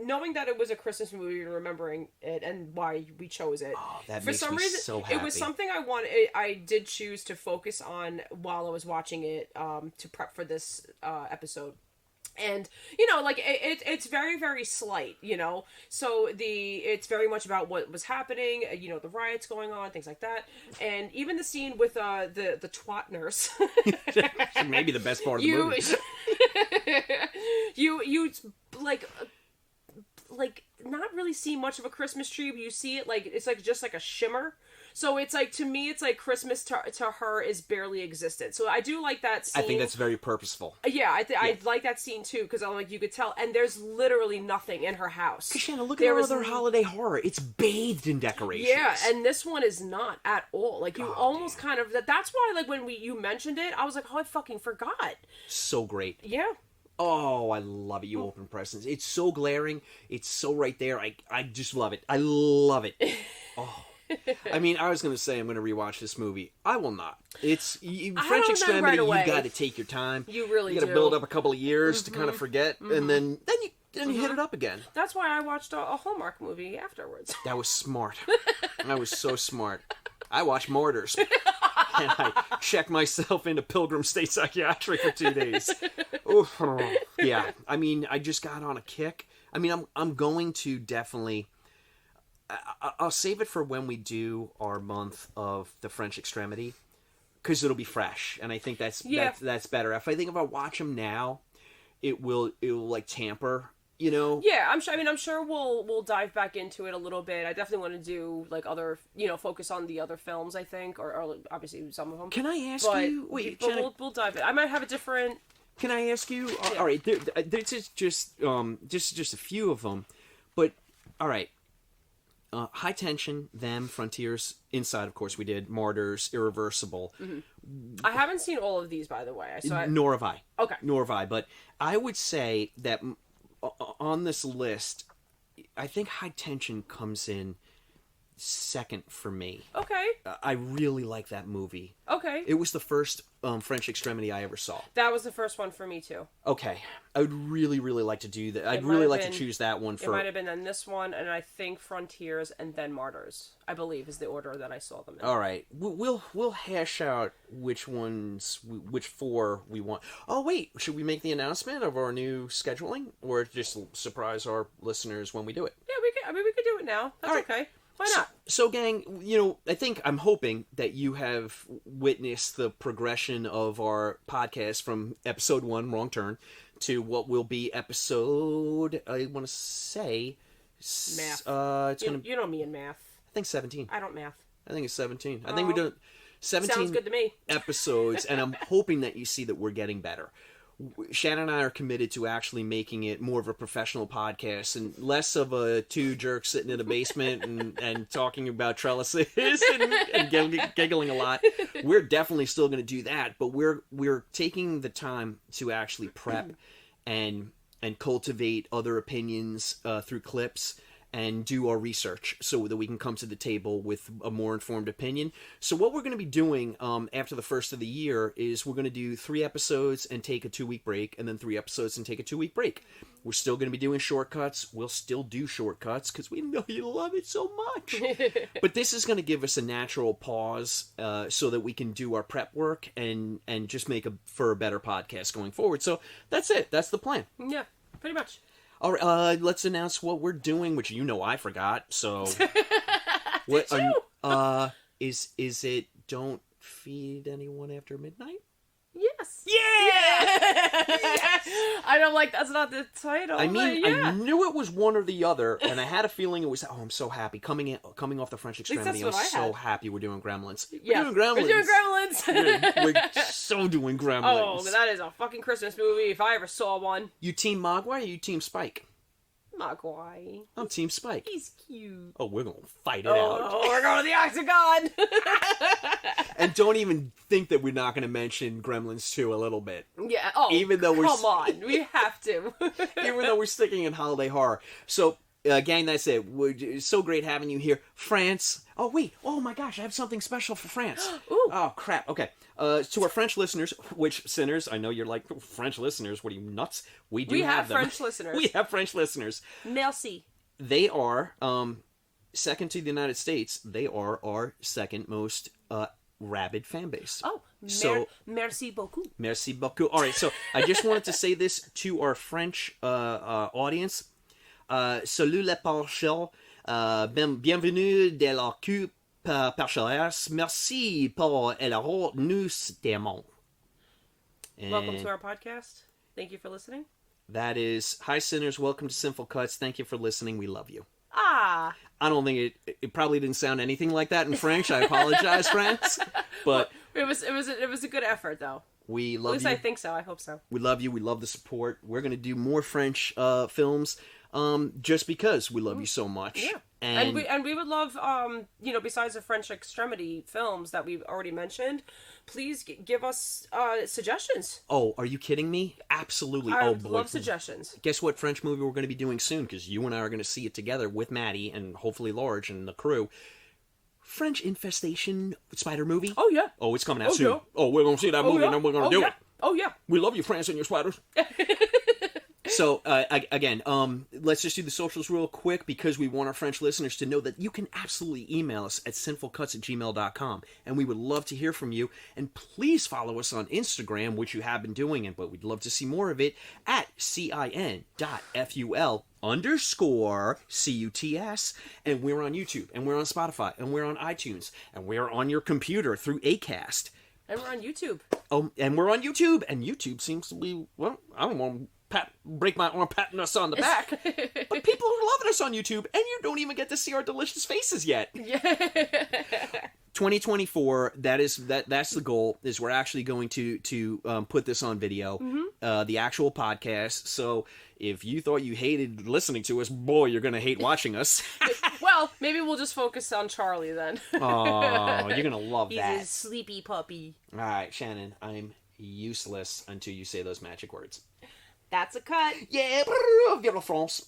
S3: knowing that it was a Christmas movie and remembering it and why we chose it.
S1: Oh, that
S3: for
S1: makes
S3: some
S1: me
S3: reason,
S1: so happy.
S3: It was something I did choose to focus on while I was watching it to prep for this episode. And it's very, very slight, so it's very much about what was happening, the riots going on, things like that. And even the scene with the twat nurse,
S1: maybe the best part of the movie.
S3: you like not really see much of a Christmas tree, but you see it it's just like a shimmer. So it's to me, it's like Christmas to her is barely existent. So I do like that scene.
S1: I think that's very purposeful.
S3: Yeah, I like that scene too, because I'm you could tell, and there's literally nothing in her house.
S1: Shanna, look at our other holiday horror. It's bathed in decorations.
S3: Yeah, and this one is not at all. You almost kind of that's why when you mentioned it, I was like, oh, I fucking forgot.
S1: So great.
S3: Yeah.
S1: Oh, I love it. You open presents. It's so glaring. It's so right there. I just love it. I love it. Oh. I mean, I was going to say I'm going to rewatch this movie. I will not. It's French Extremity. You got to take your time.
S3: You really
S1: do. You got to build up a couple of years to kind of forget, and then you hit it up again.
S3: That's why I watched a Hallmark movie afterwards.
S1: That was smart. I was so smart. I watched Martyrs, and I checked myself into Pilgrim State Psychiatric for 2 days. Oof. Yeah, I mean, I just got on a kick. I mean, I'm going to definitely. I'll save it for when we do our month of the French Extremity, because it'll be fresh, and I think that's better. If I think if I watch them now, it will tamper,
S3: Yeah, I'm sure we'll dive back into it a little bit. I definitely want to do other, focus on the other films. I think, or obviously some of them.
S1: Can I ask you? Wait,
S3: but we'll dive in. I might have a different.
S1: Can I ask you? Yeah. All right, this is just a few of them, but all right. High Tension, Them, Frontiers, Inside, of course, we did, Martyrs, Irreversible.
S3: Mm-hmm. I haven't seen all of these, by the way.
S1: Nor have I.
S3: Okay.
S1: Nor have I, but I would say that on this list, I think High Tension comes in second for me.
S3: Okay.
S1: I really like that movie.
S3: Okay.
S1: It was the first French Extremity I ever saw.
S3: That was the first one for me too.
S1: Okay. I would really, really like to do that. I'd really like to choose that one for...
S3: It might have been then this one, and I think Frontiers, and then Martyrs, I believe, is the order that I saw them in.
S1: All right. We'll hash out which four we want. Oh, wait. Should we make the announcement of our new scheduling? Or just surprise our listeners when we do it?
S3: Yeah, we could do it now. That's okay. Why not?
S1: So, gang, I'm hoping that you have witnessed the progression of our podcast from episode 1, Wrong Turn, to what will be episode, I want to say...
S3: Math.
S1: It's gonna...
S3: You know me in math.
S1: I think 17.
S3: I don't math.
S1: I think it's 17. I think we do 17
S3: Sounds good to me.
S1: episodes, and I'm hoping that you see that we're getting better. Shannon and I are committed to actually making it more of a professional podcast and less of a two jerks sitting in a basement and talking about trellises and giggling a lot. We're definitely still going to do that, but we're taking the time to actually prep and cultivate other opinions through clips and do our research so that we can come to the table with a more informed opinion. So what we're going to be doing after the first of the year is we're going to do 3 episodes and take a 2-week break, and then 3 episodes and take a 2-week break. We're still going to be doing shortcuts. We'll still do shortcuts because we know you love it so much. But this is going to give us a natural pause so that we can do our prep work and just make for a better podcast going forward. So that's it. That's the plan.
S3: Yeah, pretty much.
S1: All right, let's announce what we're doing, which I forgot. So, what is it? Don't feed anyone after midnight.
S3: Yes.
S1: Yeah.
S3: Yes. I don't like that's not the title.
S1: I mean,
S3: yeah.
S1: I knew it was one or the other, and I had a feeling it was. Oh, I'm so happy coming off the French Extremity. I'm so happy we're doing Gremlins.
S3: Yeah,
S1: we're doing Gremlins. We're so doing Gremlins.
S3: Oh, that is a fucking Christmas movie if I ever saw one.
S1: You Team Mogwai or you Team Spike?
S3: Mogwai.
S1: I'm Team Spike.
S3: He's cute.
S1: Oh, we're gonna fight it out.
S3: Oh, we're going to the Octagon.
S1: And don't even think that we're not going to mention Gremlins 2 a little bit.
S3: Yeah. Oh,
S1: even though
S3: come on, we have to.
S1: Even though we're sticking in holiday horror. So, gang, that's it. It's so great having you here. France. Oh, wait. Oh, my gosh. I have something special for France.
S3: Ooh.
S1: Oh, crap. Okay. To our French listeners, which sinners, I know you're like, French listeners, what are you, nuts? We have them.
S3: French listeners.
S1: We have French listeners.
S3: Merci.
S1: They are, second to the United States, they are our second most rabid fan base.
S3: Oh, merci beaucoup.
S1: Merci beaucoup. All right, so I just wanted to say this to our French audience. Salut les parcheurs. Bienvenue de la cul parcheurs. Merci pour l'heure nous t'aimons.
S3: Welcome to our podcast. Thank you for listening.
S1: That is, hi sinners, welcome to Sinful Cuts. Thank you for listening. We love you.
S3: Ah.
S1: I don't think it probably didn't sound anything like that in French. I apologize, France. But
S3: it was a good effort though.
S1: We love you.
S3: At least I think so. I hope so.
S1: We love you. We love the support. We're going to do more French films just because we love you so much.
S3: Yeah. And we would love, besides the French Extremity films that we've already mentioned, please give us suggestions.
S1: Oh, are you kidding me? Absolutely.
S3: I
S1: Oh,
S3: would
S1: boy.
S3: love suggestions.
S1: Guess what French movie we're going to be doing soon? Because you and I are going to see it together with Maddie and hopefully Large and the crew. French Infestation spider movie.
S3: Oh, yeah.
S1: Oh, it's coming out
S3: Oh,
S1: soon.
S3: yeah.
S1: Oh, we're going to see that movie and then we're going to do it.
S3: Oh, yeah.
S1: We love you, France, and your spiders. So, again, let's just do the socials real quick because we want our French listeners to know that you can absolutely email us at sinfulcuts@gmail.com, and we would love to hear from you. And please follow us on Instagram, which you have been doing, but we'd love to see more of it, at CIN.FUL_CUTS. And we're on YouTube, and we're on Spotify, and we're on iTunes, and we're on your computer through Acast.
S3: And we're on YouTube.
S1: Oh, and we're on YouTube, and YouTube seems to be, well, I don't want to break my arm patting us on the back, but people are loving us on YouTube, and you don't even get to see our delicious faces yet.
S3: Yeah.
S1: 2024, that's the goal, is we're actually going to put this on video, the actual podcast. So if you thought you hated listening to us, boy, you're going to hate watching us.
S3: Well, maybe we'll just focus on Charlie then.
S1: Oh, you're going to love that.
S3: He's a sleepy puppy.
S1: All right, Shannon, I'm useless until you say those magic words.
S3: That's a cut.
S1: Yeah, vive la France.